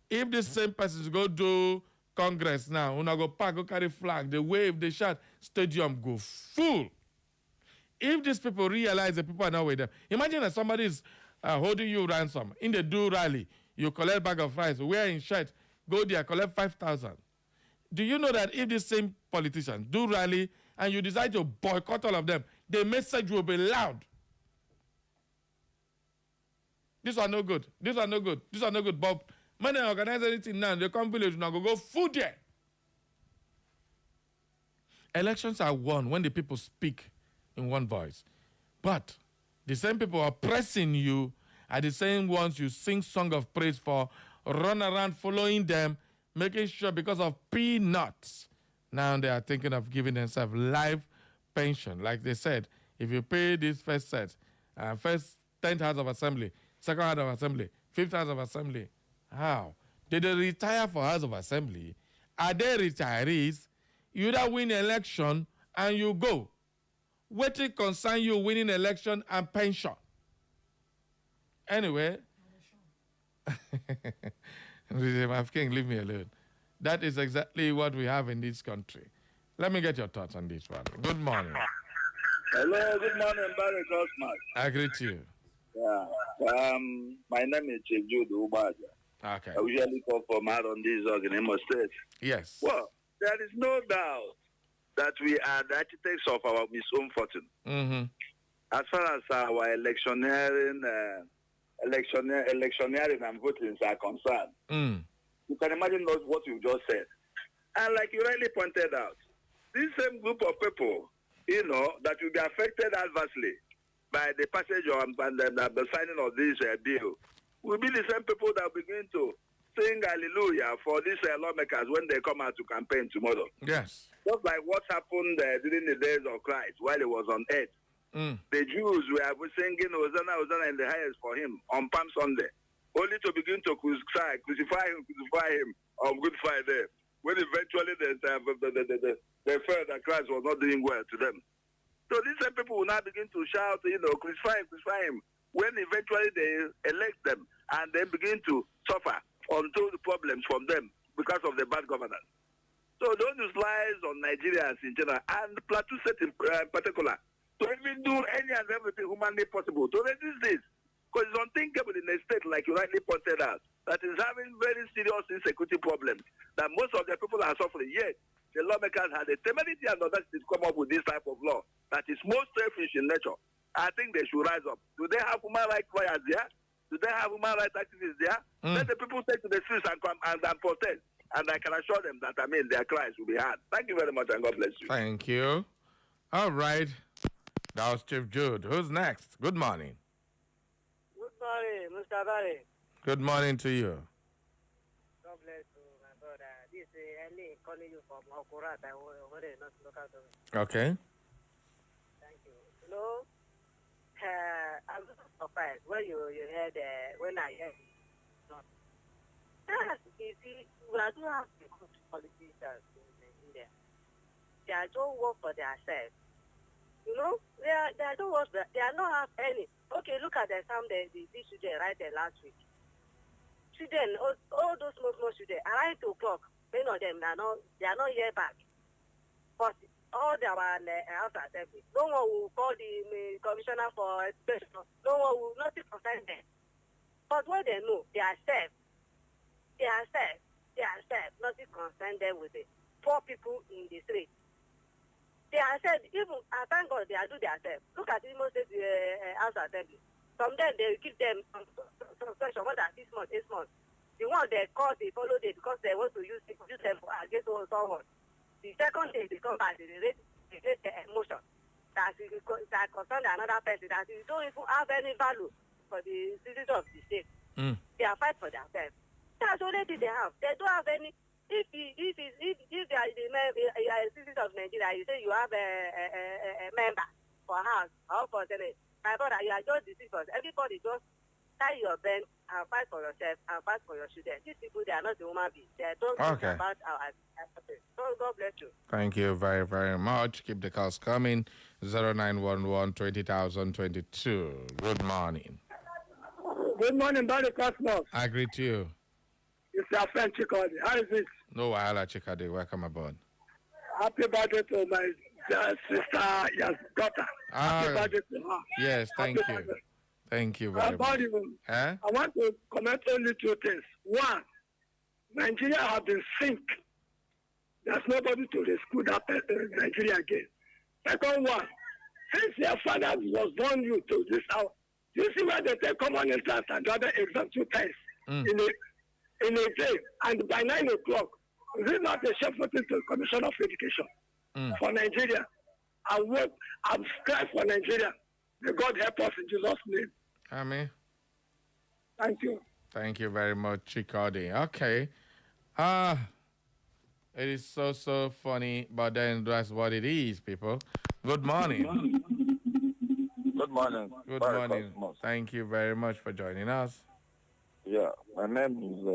If the same persons go do Congress now, when I go park, go carry flag, they wave, they shout, stadium go full. If these people realize that people are not with them, imagine that somebody is holding you ransom. In the do rally, you collect bag of rice, wear in shirt, go there, collect 5,000. Do you know that if the same politicians do rally and you decide to boycott all of them, the message will be loud? These are no good. These are no good. These are no good. But when they organize anything now, they come village, now go food there. Elections are won when the people speak in one voice. But the same people oppressing you are the same ones you sing song of praise for, run around following them, making sure because of peanuts. Now they are thinking of giving themselves life pension. Like they said, if you pay this first set, first 10th House of Assembly, second House of Assembly, 5th House of Assembly, how? Did they retire for House of Assembly? Are they retirees? You either win election and you go. What it concern you winning election and pension? Anyway, King, leave me alone. That is exactly what we have in this country. Let me get your thoughts on this one. Good morning. Hello, good morning, Barry Cosmas. I greet you. Yeah. My name is Chief Jude Ubaja. Okay. I usually call for Mad on this in Imo State. Yes. Well, there is no doubt that we are the architects of our misfortune. Mm-hmm. As far as our electioneering and voting are concerned. Mm. You can imagine what you just said. And like you rightly pointed out, this same group of people, that will be affected adversely by the passage and the signing of this bill, will be the same people that begin to sing hallelujah for these lawmakers when they come out to campaign tomorrow. Yes. Just like what happened during the days of Christ while he was on earth. Mm. The Jews were singing Hosanna, Hosanna in the highest for him on Palm Sunday, only to begin to crucify him on Good Friday, when eventually they felt that Christ was not doing well to them. So these same people will now begin to shout, crucify him, when eventually they elect them and they begin to suffer untold problems from them because of the bad governance. So don't use lies on Nigerians in general and Plateau State in particular to even do any and everything humanly possible to resist this. Because it's unthinkable in a state, like you rightly pointed out, that is having very serious insecurity problems, that most of the people are suffering. Yet, the lawmakers had the temerity and audacity to come up with this type of law that is most selfish in nature. I think they should rise up. Do they have human rights lawyers there? Do they have human rights activists there? Let the people take to the streets and come and protest. And I can assure them that, their cries will be heard. Thank you very much, and God bless you. Thank you. All right. That was Chief Jude. Who's next? Good morning. Good morning, Mr. Barry. Good morning to you. God bless you, my brother. This is Eli calling you from Okurat. I want to not look at me. Okay. Thank you. You know, I'm just surprised when you heard, when I heard it. You see, we don't have the good politicians in India. They don't work for themselves. You know, they don't work, they are not have any. Okay, look at the exam these children right there last week. Children, all those small children, around 2 o'clock, many of them, they are not here back. But all their house assembly, no one will call the commissioner for education, no one will nothing concern them. But what they know, they are safe. They are safe. Nothing concern them with it. Poor people in the street. They are said, even, thank God, they are do their self. Look at Imo State House Assembly. From them, they give them some question more than 6 months, 8 months. The one they call, they follow them because they want to use them against someone. The second day, they come back, they raise the emotion. That concern another person, that you don't even have any value for the citizens of the state. They are fight for themselves. That's the only thing they have. They don't have any. If they are a citizen of Nigeria, you say you have a member for house or for Senate. My brother, you are just deceivers. Everybody just tie your bend and fight for yourself and fight for your children. These people, they are not the human beings. They don't think about our. So God bless you. Thank you very, very much. Keep the calls coming. 0911 20,022. Good morning. Good morning, Barry Cosmos. I greet you. It's your friend Chikodi. How is it? No, Wahala Chikadi. Welcome aboard. Happy birthday to my sister, yes, daughter. Happy birthday to her. Yes, thank you. Birthday. Thank you very much. I want to comment only 2 things. One, Nigeria has been sink. There's nobody to rescue that Nigeria again. Second one, since your father was born you to this hour, you see where they take common entrance and the other exam 2 times in a day, and by 9 o'clock, is it not a shameful thing to the Commission of Education for Nigeria? I've cried for Nigeria. May God help us in Jesus' name. Amen. Thank you. Thank you very much, Chikodi. Okay. It is so funny, but then that's what it is, people. Good morning. Good morning. Good morning. Thank you very much for joining us. Yeah, my name is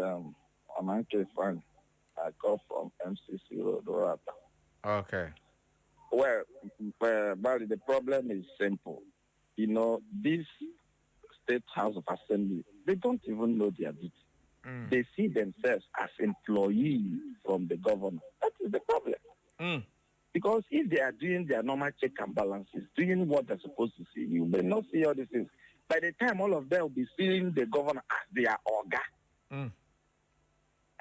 Amanke Fan. I come from MCC Road, Orata. Okay. Well, Barry, the problem is simple. You know, this State House of Assembly, they don't even know their duty. They see themselves as employees from the governor. That is the problem. Because if they are doing their normal check and balances, doing what they're supposed to see, you may not see all these things. By the time all of them will be seeing the governor as their orga.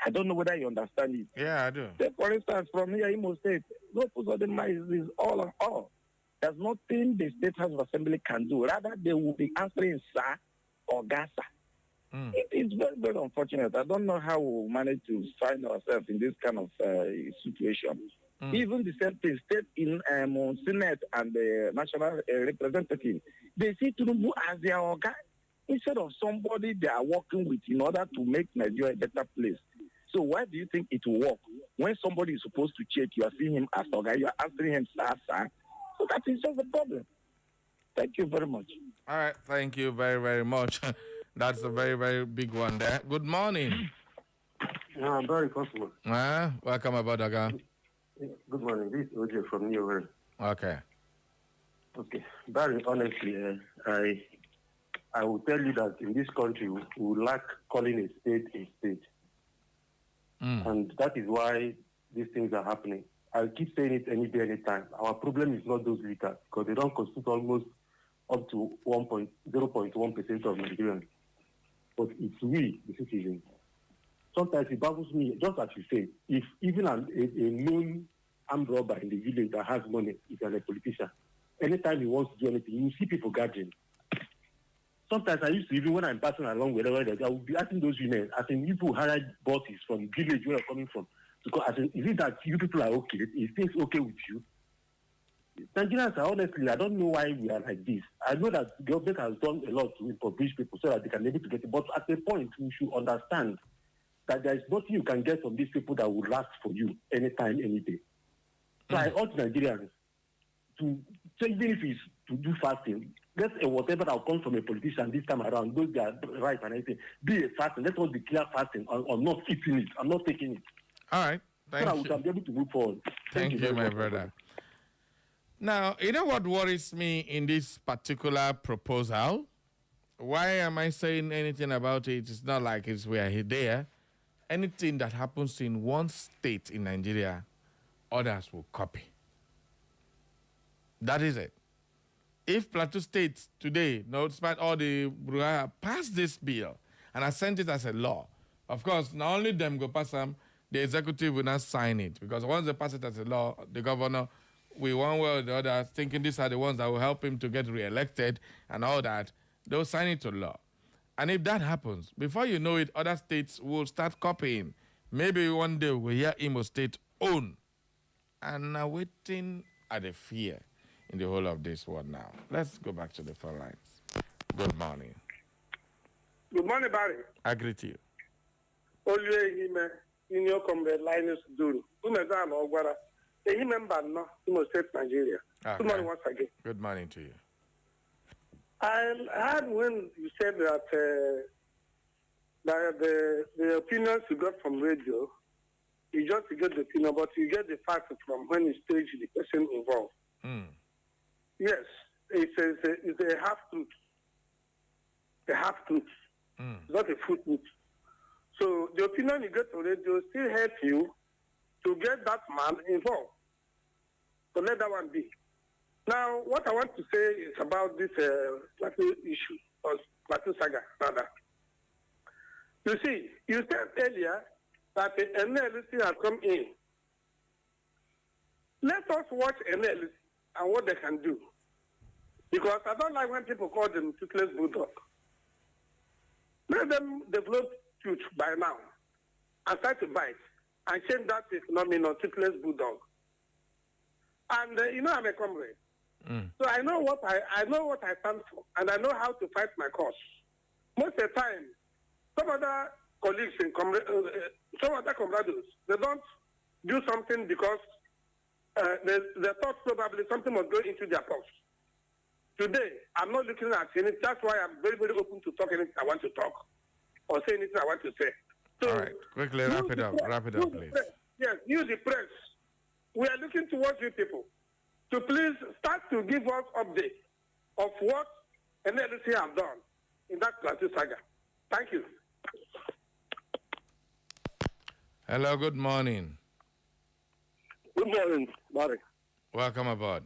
I don't know whether you understand it. Yeah, I do. Say, for instance, from here, Imo State, no put of them is all and all. There's nothing the State House of Assembly can do. Rather, they will be answering sir or gasa. It is very, very unfortunate. I don't know how we'll manage to find ourselves in this kind of situation. Even the same thing, state in Senate and the national representative, they see Tinubu as their organ instead of somebody they are working with in order to make Nigeria a better place. So why do you think it will work? When somebody is supposed to check, you are seeing him as organ, you are answering him, sir. So that is just the problem. Thank you very much. All right, thank you very, very much. That's a very, very big one there. Good morning. Yeah, I'm very possible. Welcome aboard, Aga. Good morning. This is OJ from New York. Okay. Okay. Very honestly, I will tell you that in this country, we lack calling a state. And that is why these things are happening. I'll keep saying it any day, any time. Our problem is not those leaders, because they don't constitute almost up to 0.1% of Nigerians. But it's we, the citizens. Sometimes it baffles me, just as you say, if even a known armed robber in the village that has money is a politician, anytime he wants to do anything, you see people gathering. Sometimes I used to, even when I'm passing along wherever I will be asking those women, as in people hired bosses from the village where you're coming from, because as in, is it that you people are okay? Is things okay with you? Nigerians are honestly, I don't know why we are like this. I know that the government has done a lot to impoverish people so that they can be able to get it. But at a point, we should understand that there is nothing you can get from these people that will last for you anytime, any day. So I urge Nigerians to, so even if it's to do fasting, whatever that comes from a politician this time around, those that are right and everything, be a fasting. Let us declare fasting or not eating it. I'm not taking it. All right. Thank you. We can be able to move forward. Thank you, my brother. Now, you know what worries me in this particular proposal? Why am I saying anything about it? It's not like we are there. Anything that happens in one state in Nigeria, others will copy. That is it. If Plateau State today, despite all the brouhaha, pass this bill and I sent it as a law, of course, not only them go pass them, the executive will not sign it. Because once they pass it as a law, the governor, we one way or the other, thinking these are the ones that will help him to get reelected and all that, they'll sign it to law. And if that happens, before you know it, other states will start copying. Maybe one day we'll hear Imo State own. And now waiting at the fear in the whole of this world now. Let's go back to the phone lines. Good morning. Good morning, Barry. I greet you. Olue Hime, in your comrade Linus Duru. Umezan Ogwara. Hime Mbano, Imo State, Nigeria. Okay. Good morning once again. Good morning to you. I heard when you said that the opinions you got from radio, you just get the opinion, but you get the fact from when you stage the person involved. Yes, it's a half-truth. A half-truth. It's not a full truth. So the opinion you get from radio still helps you to get that man involved. So let that one be. Now, what I want to say is about this Plateau issue, or Plateau saga, rather. You see, you said earlier that the NLC has come in. Let us watch NLC and what they can do. Because I don't like when people call them toothless bulldog. Let them develop tooth by now and start to bite and change that phenomenon, toothless bulldog. And I'm a comrade. So I know what I stand for, and I know how to fight my cause. Most of the time, some other colleagues in some other comrades, they don't do something because they thought probably something was going into their pulse. Today, I'm not looking at anything. That's why I'm very, very open to talk anything I want to talk or say anything I want to say. So, all right, quickly wrap it up. Wrap it up, please. Yes, use the press. We are looking towards you people to please start to give us updates of what NLC have done in that Plateau saga. Thank you. Hello, good morning. Good morning, Barry. Welcome aboard.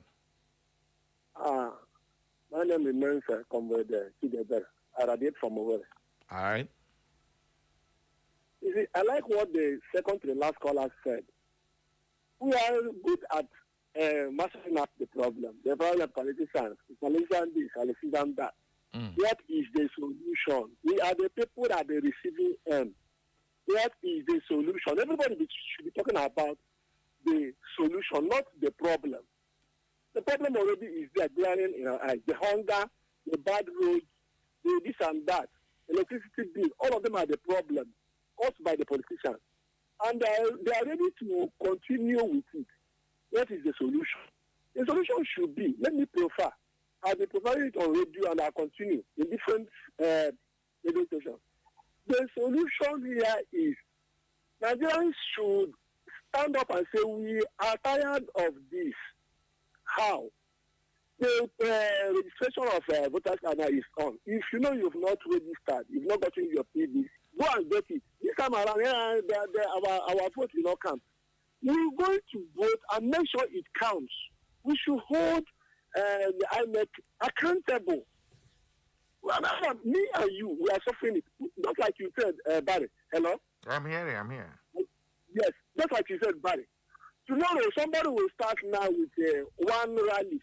My name remains Comrade Chideber. I radiate from Owerri. All right. You see, I like what the second to the last caller said. We are good at mastering up the problem. The problem of politicians this, politicians that. What is the solution? We are the people at the receiving end. What is the solution? Everybody should be talking about the solution, not the problem. The problem already is there, glaring in our eyes. The hunger, the bad roads, the this and that, electricity bill, all of them are the problem caused by the politicians. And they are ready to continue with it. What is the solution? The solution should be, let me prefer, I've been providing it on radio and I'll continue in different radio stations. The solution here is Nigerians should stand up and say, we are tired of this. How? The registration of voters card is on. If you know you've not registered, you've not gotten your PV, go and get it. This time around, our vote will not count. We're going to vote and make sure it counts. We should hold the INEC accountable. Well, me and you, we are suffering it. Just like you said, Barry. Hello? I'm here. Yes, just like you said, Barry. Tomorrow, somebody will start now with one rally,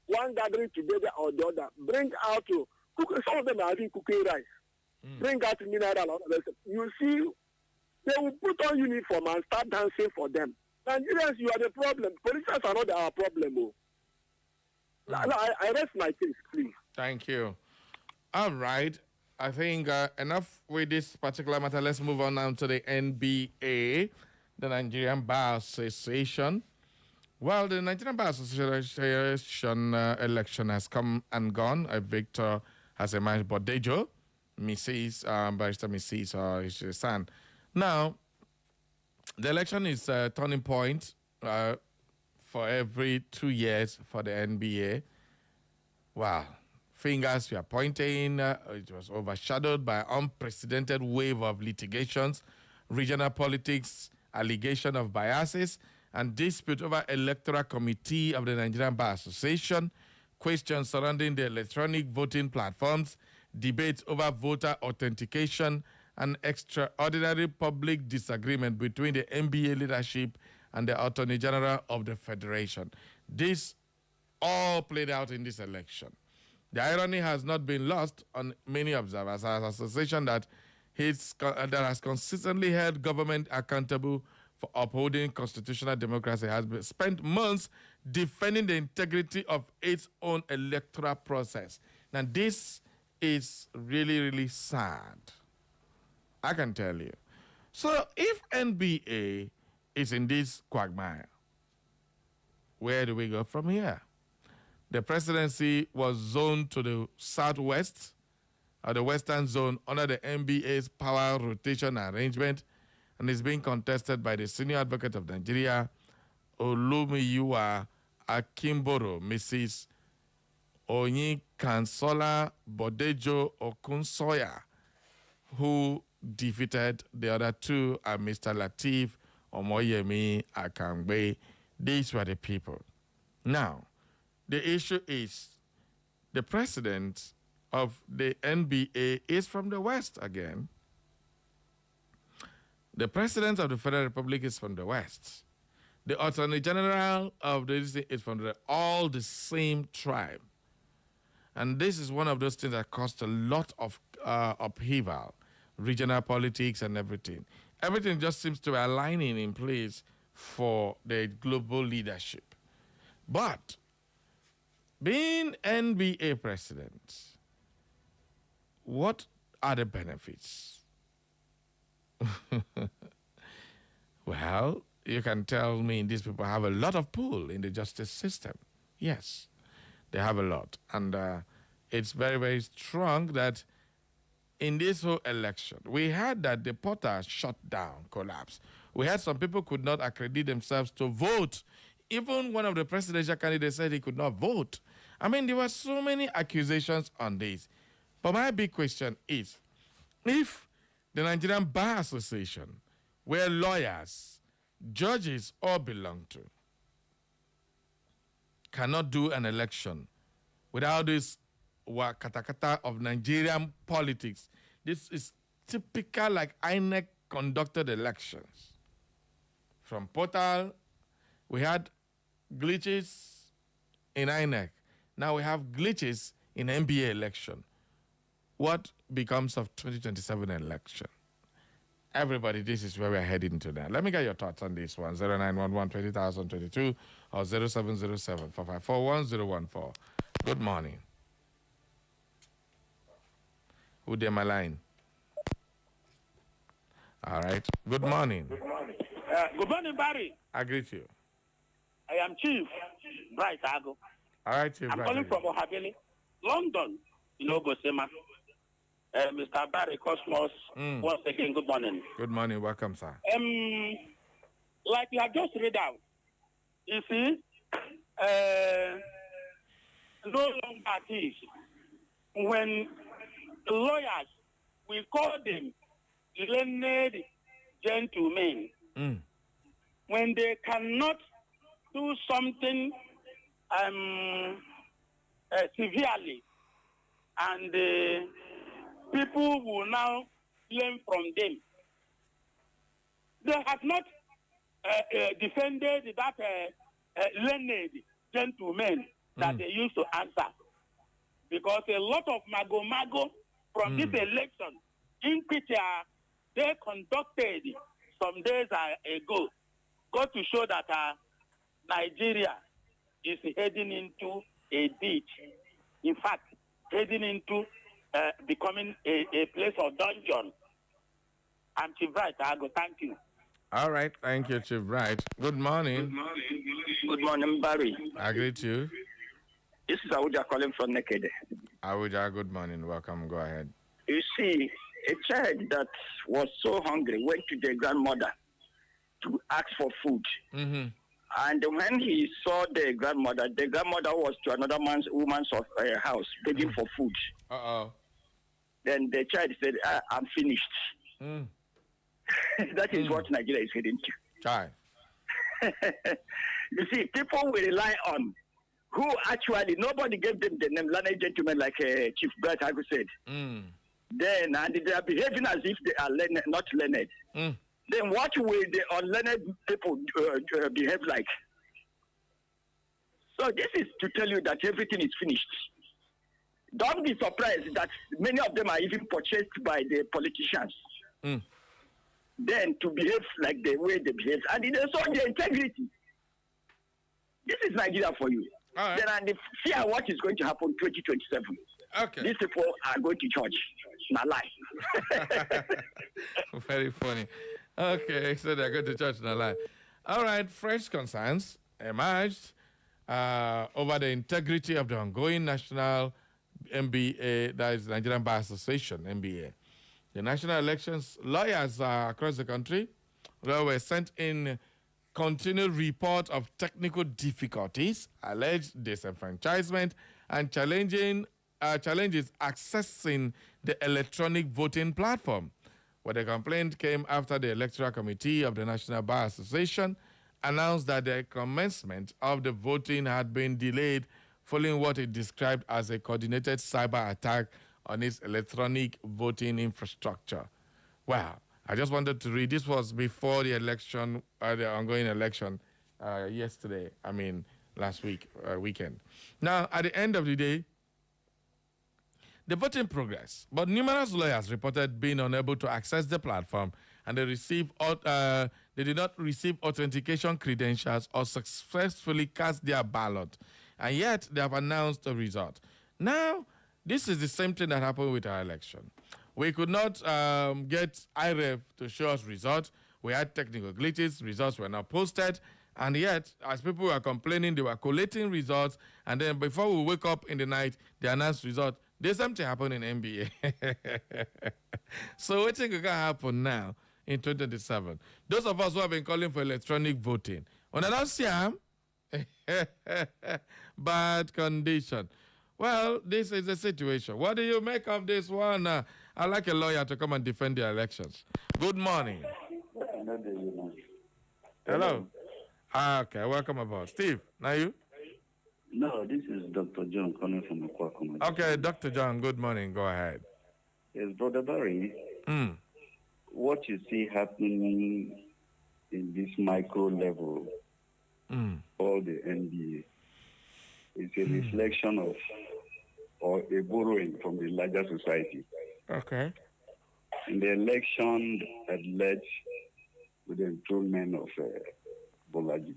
one gathering together or the other. Bring out, some of them are having cooking rice. Bring out mineral. You see, they will put on uniform and start dancing for them. Nigerians, you are the problem. Politicians are not our problem. No, I rest my case, please. Thank you. All right. I think enough with this particular matter. Let's move on now to the NBA, the Nigerian Bar Association. Well, the Nigerian Bar Association election has come and gone. A victor has emerged, Bodejo, Barrister Mrs. His son. Now, the election is a turning point for every 2 years for the NBA. Wow. Fingers were pointing. It was overshadowed by unprecedented wave of litigations, regional politics, allegation of biases, and dispute over electoral committee of the Nigerian Bar Association, questions surrounding the electronic voting platforms, debates over voter authentication, and extraordinary public disagreement between the NBA leadership and the Attorney General of the Federation. This all played out in this election. The irony has not been lost on many observers. As an association that has consistently held government accountable for upholding constitutional democracy has spent months defending the integrity of its own electoral process. Now, this is really, really sad. I can tell you. So, if NBA is in this quagmire, where do we go from here? The presidency was zoned to the southwest, or the western zone, under the NBA's power rotation arrangement, and is being contested by the senior advocate of Nigeria, Olumiyuwa Akimboro, Mrs. Onyikansola Bodejo Okunsoya, who defeated the other two, Mr. Lateef Omoyemi Akangbe. These were the people. Now, the issue is the president of the NBA is from the West again. The president of the Federal Republic is from the West. The Attorney General of the is from all the same tribe. And this is one of those things that caused a lot of upheaval, regional politics and everything. Everything just seems to be aligning in place for the global leadership. But being NBA president, what are the benefits? Well, you can tell me these people have a lot of pull in the justice system. Yes, they have a lot. And it's very, very strong that in this whole election, we had that the portal shut down, collapsed. We had some people could not accredit themselves to vote. Even one of the presidential candidates said he could not vote. I mean, there were so many accusations on this. But my big question is, if the Nigerian Bar Association, where lawyers, judges all belong to, cannot do an election without this katakata of Nigerian politics, this is typical like INEC conducted elections. From portal, we had glitches in INEC. Now we have glitches in NBA election. What becomes of 2027 election? Everybody, this is where we're heading to now. Let me get your thoughts on this one. 0911-20,022 or 0707-454-1014. Good morning. Who there, my line? All right. Good morning. Good morning, Barry. I greet you. I am Chief Bright Ago. All right, Chief. I'm calling from Ohabili, London. Gosema. Mr. Barry Cosmos, once again, good morning. Good morning. Welcome, sir. Like you have just read out, you see, no longer is when lawyers, we call them learned gentlemen, when they cannot do something severely, and people will now learn from them. They have not defended that learned gentlemen that they used to answer, because a lot of mago from this election, in which they conducted some days ago, got to show that Nigeria is heading into a ditch. In fact, heading into becoming a place of dungeon. I'm Chief Wright. I go thank you. All right. Thank you, Chief Wright. Good morning. Good morning, Barry. I greet you. This is Awuja calling from Nekede. Awuja, good morning. Welcome. Go ahead. You see, a child that was so hungry went to their grandmother to ask for food. Mm-hmm. And when he saw the grandmother was to another woman's house begging for food. Uh-oh. Then the child said, I'm finished. Mm. That is what Nigeria is heading to. Try. You see, people will rely on who actually, nobody gave them the name, learned gentlemen like Chief Bright Hagu said. Mm. Then, and they are behaving as if they are learned, not learned. Mm. Then what will the unlearned people behave like? So this is to tell you that everything is finished. Don't be surprised that many of them are even purchased by the politicians. Mm. Then to behave like the way they behave. And they saw their integrity. This is Nigeria for you. All right. Then and the fear what is going to happen 2027. Okay. These people are going to church. Not lie. Very funny. Okay, so they're going to church, not lie. All right, fresh concerns emerged over the integrity of the ongoing national NBA, that is Nigerian Bar Association, NBA. The national elections lawyers across the country were sent in continued report of technical difficulties, alleged disenfranchisement, and challenges accessing the electronic voting platform. Where the complaint came after the Electoral Committee of the National Bar Association announced that the commencement of the voting had been delayed following what it described as a coordinated cyber attack on its electronic voting infrastructure. Well, I just wanted to read. This was before the election, the ongoing election last weekend. Now, at the end of the day, the voting progress, but numerous lawyers reported being unable to access the platform, and they did not receive authentication credentials or successfully cast their ballot, and yet they have announced the result. Now, this is the same thing that happened with our election. We could not get IREF to show us results. We had technical glitches. Results were not posted. And yet, as people were complaining, they were collating results. And then before we wake up in the night, they announced results. There's something happened in NBA. So what do you think can happen now in 2027? Those of us who have been calling for electronic voting, on another Siam, bad condition. Well, this is the situation. What do you make of this one? I'd like a lawyer to come and defend the elections. Good morning. Hello. Okay, welcome aboard. Steve, now you? No, this is Dr. John calling from Aquacoma. Okay, Dr. John, good morning. Go ahead. Yes, Brother Barry, what you see happening in this micro level, all the NBA, is a reflection of or a borrowing from the larger society. Okay. In the election that led with the improvement of Bolaji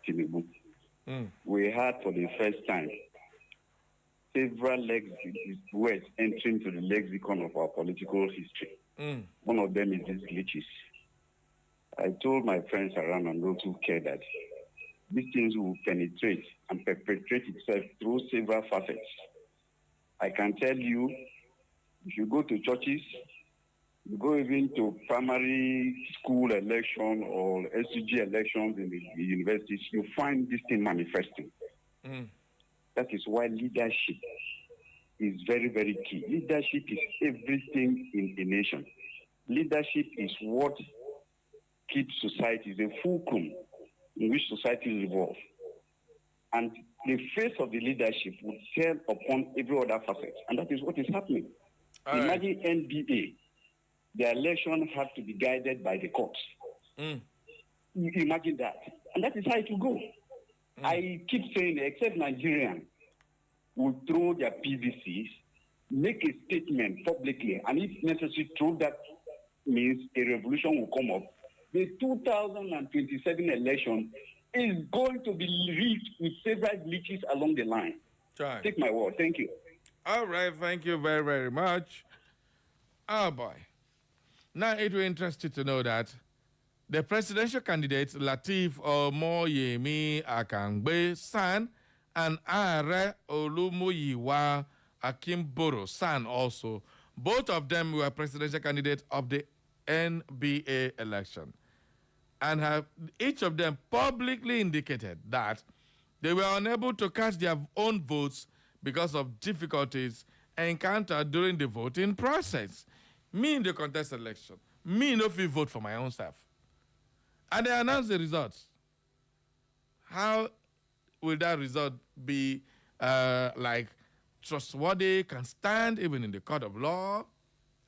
Tinubu, we had for the first time several words entering to the lexicon of our political history. One of them is these glitches. I told my friends around and those who care that these things will penetrate and perpetrate itself through several facets. I can tell you, if you go to churches, you go even to primary school election or SUG elections in the universities, you find this thing manifesting. That is why leadership is very, very key. Leadership is everything in a nation. Leadership is what keeps society, the fulcrum in which societies evolve. And the face of the leadership will tell upon every other facet. And that is what is happening. Imagine NBA. The election has to be guided by the courts. You imagine that. And that is how it will go. I keep saying, except Nigerians will throw their PVCs, make a statement publicly, and if necessary, through that means a revolution will come up. The 2027 election is going to be rigged with several glitches along the line. Take my word. Thank you. All right, thank you very, very much. Oh, boy. Now, it will interest you to know that the presidential candidates, Lateef Omoyemi Akangbe San and Are Olumuyiwa Akimboro San also, both of them were presidential candidates of the NBA election and have each of them publicly indicated that they were unable to cast their own votes because of difficulties encountered during the voting process. Me in the contest election, me no fit vote for my own self. And they announced the results. How will that result be like trustworthy, can stand even in the court of law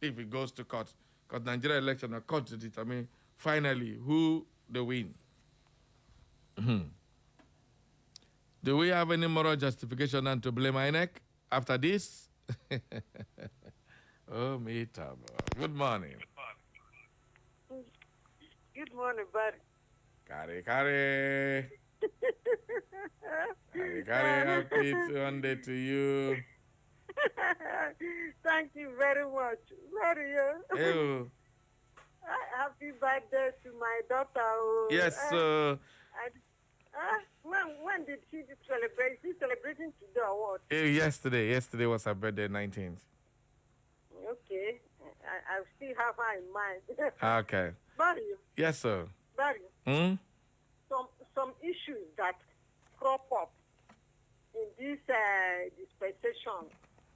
if it goes to court? Because Nigeria election are court to determine finally who they win. Do we have any moral justification and to blame INEC after this? Oh, me, Tabo. Good morning. Good morning, buddy. Kare. Happy Sunday to you. Thank you very much. Sorry. Ew. Happy birthday to my daughter. Yes, sir. When did she celebrate? She's celebrating today or what? Yesterday. Yesterday was her birthday, 19th. Okay. I still have her in mind. Okay. Barry. Yes, sir. Barry. Some issues that crop up in this dispensation,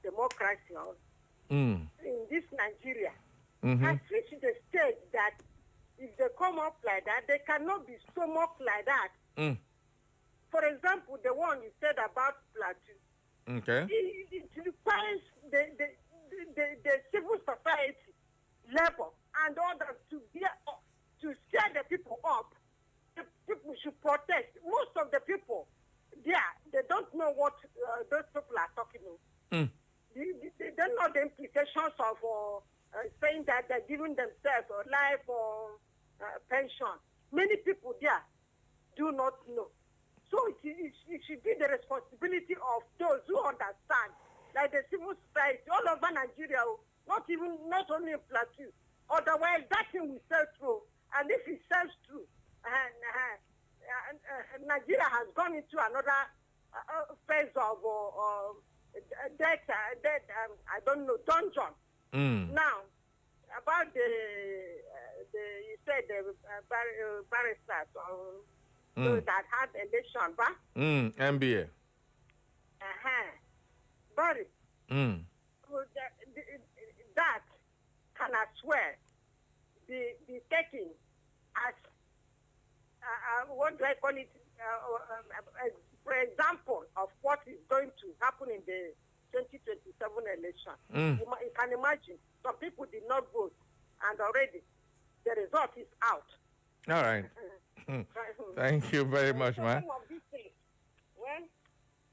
democracy, in this Nigeria, has reached the stage that if they come up like that, they cannot be so much like that. For example, the one you said about PLATEAU. Okay. It requires the civil society level and others to scare the people up. The people should protest. Most of the people, they don't know what those people are talking about. They don't know the implications of saying that they're giving themselves a life or pension. Many people there do not know. So it should be the responsibility of those who understand, like the civil society all over Nigeria, not only in PLATEAU. Otherwise, that thing will sell through. And if it sells through, Nigeria has gone into another phase of death, I don't know, dungeon. Now, about you said the barristers that had election, but NBA. But that can, I swear, be taken as what do I call it? For example of what is going to happen in the 2027 election. You can imagine some people did not vote, and already the result is out. All right. Thank you very much, man. Well,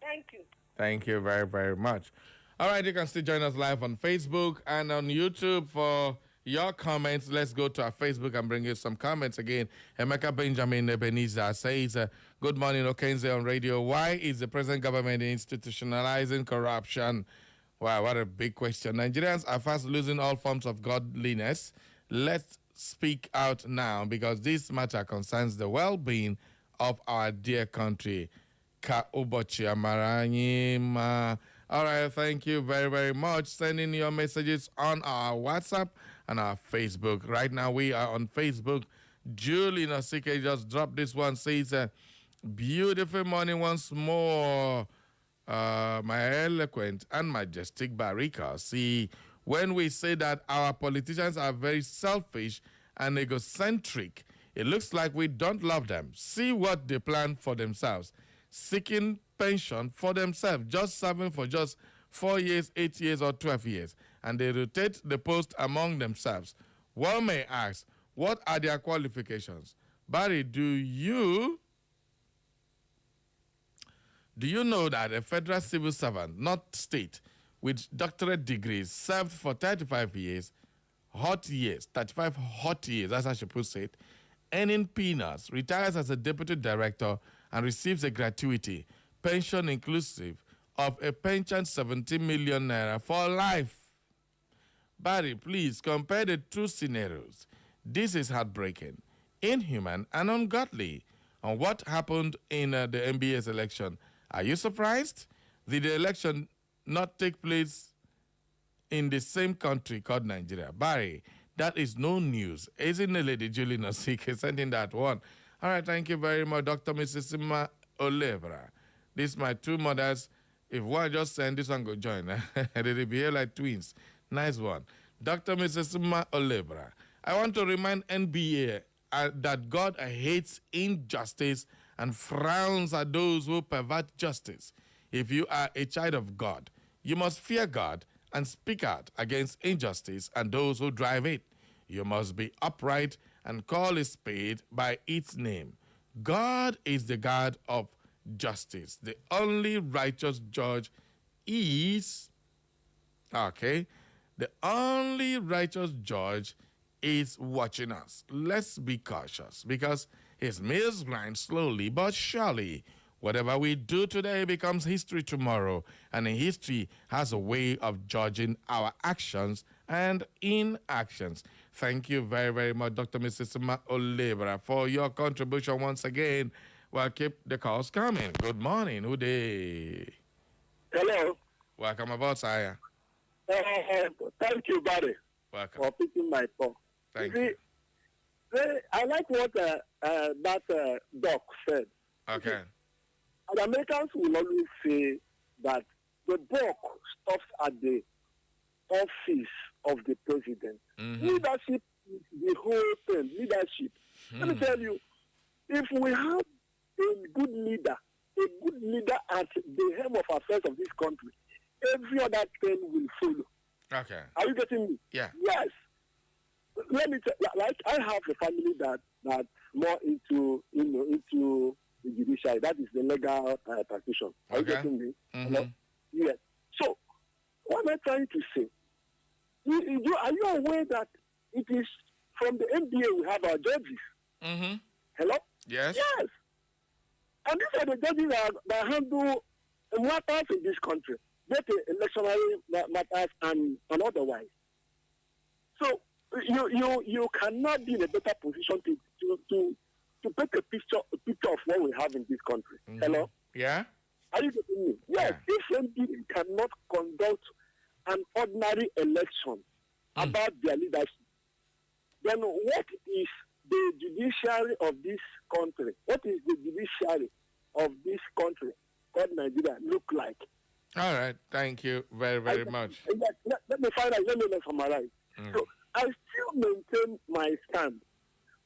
thank you. Thank you very, very much. All right, you can still join us live on Facebook and on YouTube for your comments. Let's go to our Facebook and bring you some comments again. Emeka Benjamin Ebenezer says, good morning, Okenze on radio. Why is the present government institutionalizing corruption? Wow, what a big question. Nigerians are fast losing all forms of godliness. Let's speak out now because this matter concerns the well-being of our dear country. Ka ubochi amaranyi ma. All right, thank you very, very much. Send in your messages on our WhatsApp and our Facebook. Right now, we are on Facebook. Julie Nasike just dropped this one. Says, beautiful morning once more, my eloquent and majestic Barika. See, when we say that our politicians are very selfish and egocentric, it looks like we don't love them. See what they plan for themselves. Seeking pension for themselves, just serving for just 4 years, 8 years, or 12 years. And they rotate the post among themselves. One may ask, what are their qualifications? Barry, do you know that a federal civil servant, not state, with doctorate degrees, served for 35 years, 35 hot years, as I should put it, earning peanuts, retires as a deputy director, and receives a gratuity, pension inclusive, of a pension 70 million naira for life. Barry, please compare the two scenarios. This is heartbreaking, inhuman, and ungodly. On what happened in the NBA's election, are you surprised? Did the election not take place in the same country called Nigeria? Barry, that is no news. Isn't it, Lady Julie Nosike sending that one? All right, thank you very much, Dr. Mrs. Sima Olebra. These my two mothers. If one just send this one, go join. They behave like twins. Nice one. Dr. Mrs. Sima Olebra. I want to remind NBA that God hates injustice and frowns at those who pervert justice. If you are a child of God, you must fear God and speak out against injustice and those who drive it. You must be upright and call a spade by its name. God is the God of justice. The only righteous judge is, the only righteous judge is watching us. Let's be cautious because his mills grind slowly but surely. Whatever we do today becomes history tomorrow, and history has a way of judging our actions and inactions. Thank you very, very much, Dr. Mrs. Sima Olebra, for your contribution once again. Well, keep the calls coming. Good morning. Who day? Hello. Welcome aboard, Saya. Thank you, Barry, for picking my phone. Thank you. I like what that doc said. Okay. And Americans will always say that the buck stops at the office of the president. Leadership is the whole thing. Leadership. Let me tell you, if we have a good leader at the helm of affairs of this country, every other thing will follow. Okay. Are you getting me? Yeah. Yes. Let me tell you, like I have a family that's more into the judiciary. That is the legal practitioner. Are you getting me? Yes. So, what am I trying to say? Are you aware that it is from the NBA we have our judges? Hello? Yes. Yes. And these are the judges that handle matters in this country, both electionary matters and otherwise. So you cannot be in a better position to paint a picture of what we have in this country. Hello? Yeah. Are you getting me? Yes. If MD cannot conduct an ordinary election about their leadership, then what is the judiciary of this country? What is the judiciary of this country called Nigeria look like? All right. Thank you very, very much. Let me find out. Let me summarize. So I still maintain my stand.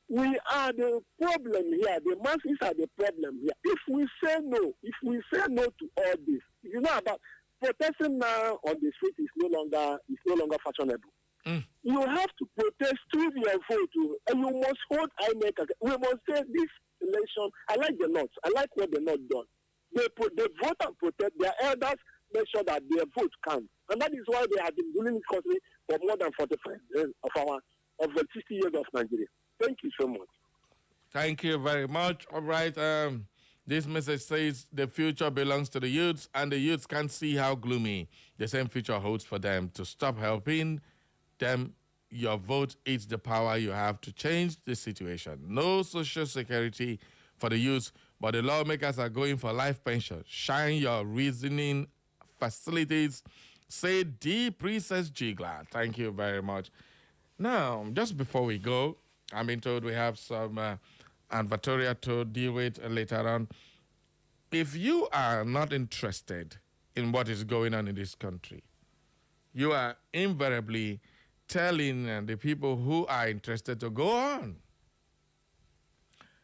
We are the problem here. The masses are the problem here. If we say no to all this, it's not about protesting now on the street is no longer fashionable. You have to protest through your vote, and you must hold INEC. We must say this election. I like the North. I like what the North done. They vote and protest. Their elders make sure that their vote counts, and that is why they have been ruling this country for more than 45 years of the 60 years of Nigeria. Thank you so much. Thank you very much. All right. This message says the future belongs to the youths, and the youths can't see how gloomy the same future holds for them. To stop helping them, your vote is the power you have to change the situation. No social security for the youths, but the lawmakers are going for life pension. Shine your reasoning facilities, say the Princess Jigla. Thank you very much. Now, just before we go, I'm being told we have some advertorial to deal with later on. If you are not interested in what is going on in this country, you are invariably telling the people who are interested to go on.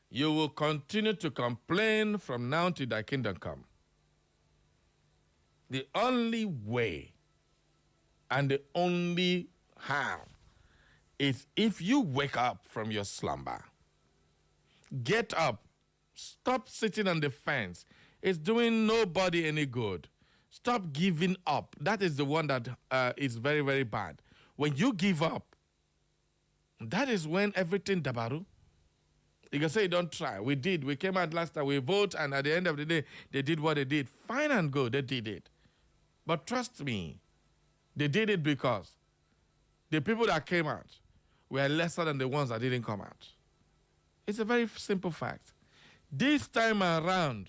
You will continue to complain from now till thy kingdom come. The only way and the only how is if you wake up from your slumber. Get up. Stop sitting on the fence. It's doing nobody any good. Stop giving up. That is the one that is very, very bad. When you give up, that is when everything dabaru. You can say, don't try. We did. We came out last time. We vote, and at the end of the day, they did what they did. Fine and good. They did it. But trust me, they did it because the people that came out were lesser than the ones that didn't come out. It's a very simple fact. This time around,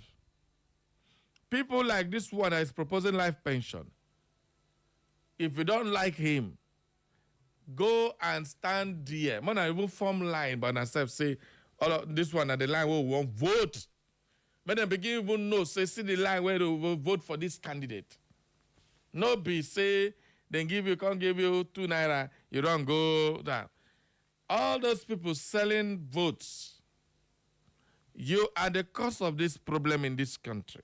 people like this one that is proposing life pension, if you don't like him, go and stand there. Man, I even form line by myself, say, oh, this one at the line where we won't vote. But then begin even know, say, see the line where we will vote for this candidate. No be say, then can't give you 2 naira, you don't go down. All those people selling votes, you are the cause of this problem in this country.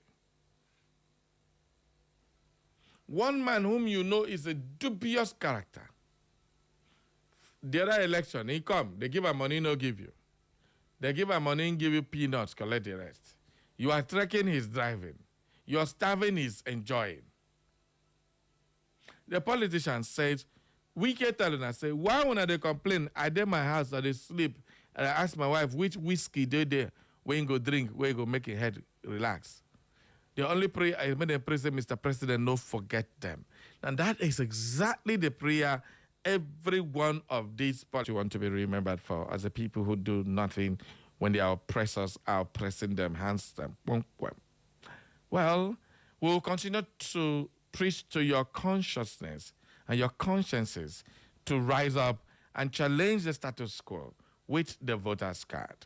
One man whom you know is a dubious character. The other election, he come, they give him money, no give you. They give him money, give you peanuts, collect the rest. You are trekking, he's driving. You are starving, he's enjoying. The politician says, we can tell and say, why when they complain, I dey my house or they sleep, and I ask my wife which whiskey they there, where you go drink, where you go make your head relax. The only prayer I made them pray, say, Mr. President, no forget them. And that is exactly the prayer every one of these parties want to be remembered for, as the people who do nothing when their oppressors are oppressing them, hands them. Well, we'll continue to preach to your consciousness and your consciences to rise up and challenge the status quo with the voters' card.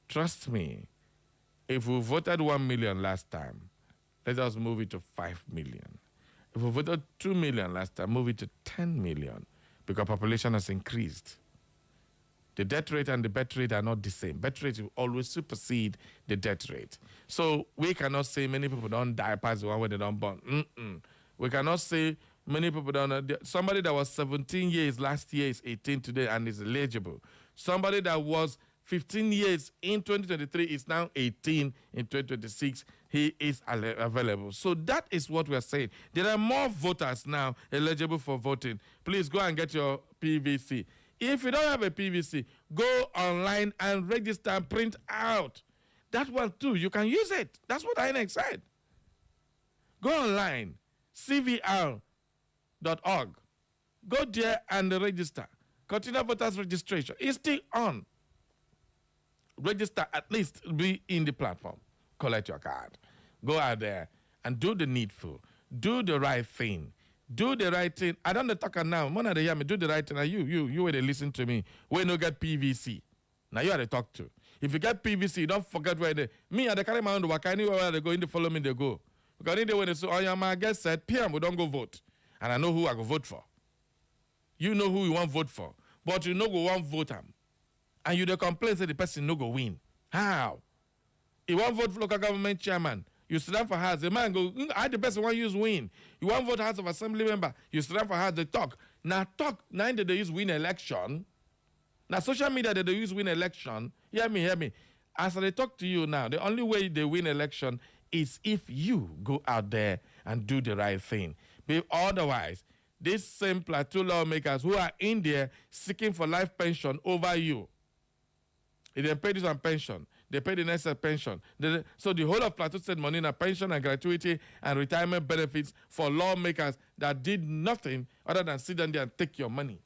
Trust me, if we voted 1 million last time, let us move it to 5 million. If we voted 2 million last time, move it to 10 million, because population has increased. The death rate and the birth rate are not the same. Birth rate will always supersede the death rate. So we cannot say many people don't die past the one where they don't born. We cannot say many people don't. Somebody that was 17 years last year is 18 today and is eligible. Somebody that was 15 years in 2023 is now 18 in 2026. He is available. So that is what we are saying. There are more voters now eligible for voting. Please go and get your PVC. If you don't have a PVC, go online and register and print out. That one too, you can use it. That's what INEC said. Go online, cvr.org. Go there and register. Continue voters registration. It's still on. Register, at least be in the platform. Collect your card. Go out there and do the needful. Do the right thing. Do the right thing. I don't talk now. One of the hear me. Do the right thing. You where they listen to me. When you get PVC. Now you are to talk to. If you get PVC, don't forget where they. Me, I carry my own work. Anywhere they go in, they follow me, they go. Because in the way they say, oh yeah, my guest said, PM, we don't go vote. And I know who I go vote for. You know who you want vote for. But you know go want vote him. And you the complain say the person no go win. How? You want vote for local government chairman. You stand for house. The man go, I the person want use win. You want vote House of Assembly member. You stand for house, they talk. Now talk, now they use win election. Now social media they use win election. Hear me. As they talk to you now, the only way they win election is if you go out there and do the right thing. But otherwise, these same plateau lawmakers who are in there seeking for life pension over you, if they pay this on pension, they pay the next pension. So the whole of Plateau State money in a pension and gratuity and retirement benefits for lawmakers that did nothing other than sit down there and take your money.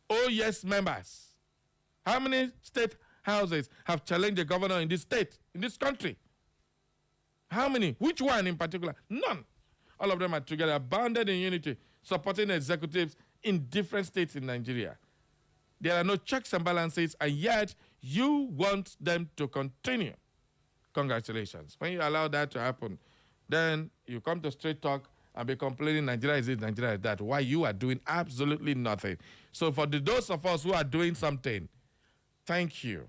Oh yes, members. How many state houses have challenged the governor in this state, in this country? How many? Which one in particular? None. All of them are together, bounded in unity, supporting executives in different states in Nigeria. There are no checks and balances, and yet you want them to continue. Congratulations. When you allow that to happen, then you come to Straight Talk and be complaining Nigeria is this, Nigeria is that, why you are doing absolutely nothing. So for those of us who are doing something, thank you.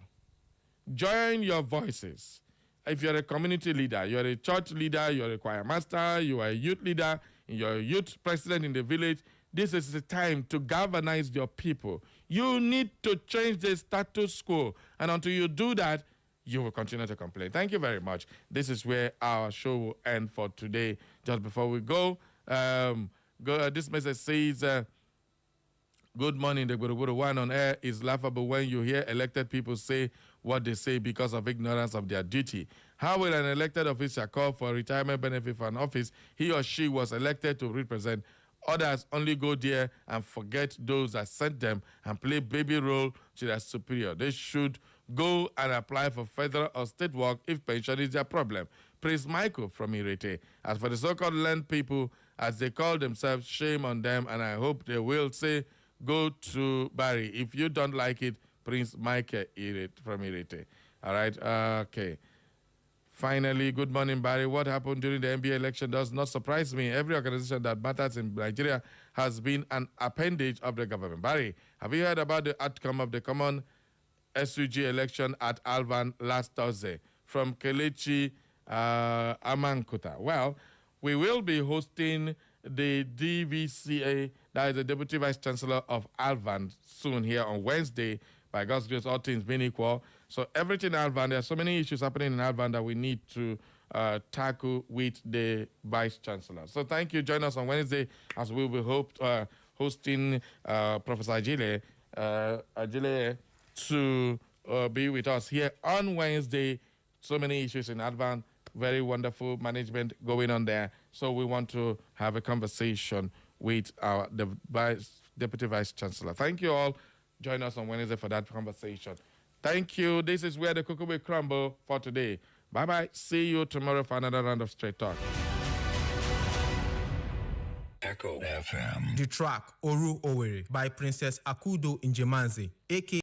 Join your voices. If you're a community leader, you're a church leader, you're a choir master, you are a youth leader, you're a youth president in the village, this is the time to galvanize your people. You need to change the status quo. And until you do that, you will continue to complain. Thank you very much. This is where our show will end for today. Just before we go, this message says, good morning. The Guru one on air is laughable when you hear elected people say what they say because of ignorance of their duty. How will an elected official call for a retirement benefit for an office he or she was elected to represent? Others only go there and forget those that sent them and play baby role to their superior. They should go and apply for federal or state work if pension is their problem. Prince Michael from Irete. As for the so-called land people, as they call themselves, shame on them, and I hope they will say, go to Barry. If you don't like it, Prince Michael from Irete. All right, okay. Finally, good morning, Barry. What happened during the NBA election does not surprise me. Every organization that matters in Nigeria has been an appendage of the government. Barry, have you heard about the outcome of the common SUG election at Alvan last Thursday? From Kelechi Amankuta. Well, we will be hosting the DVCA, that is the Deputy Vice Chancellor of Alvan, soon here on Wednesday. By God's grace, all things being equal. So everything in Alvan, there are so many issues happening in Alvan that we need to tackle with the Vice Chancellor. So thank you. Join us on Wednesday as we will hosting Professor Ajile to be with us here on Wednesday. So many issues in Alvan. Very wonderful management going on there. So we want to have a conversation with the Deputy Vice Chancellor. Thank you all. Join us on Wednesday for that conversation. Thank you. This is where the cookie will crumble for today. Bye-bye. See you tomorrow for another round of Straight Talk. Echo FM. The track Oru Owere by Princess Akudo Njemanze, a.k.a.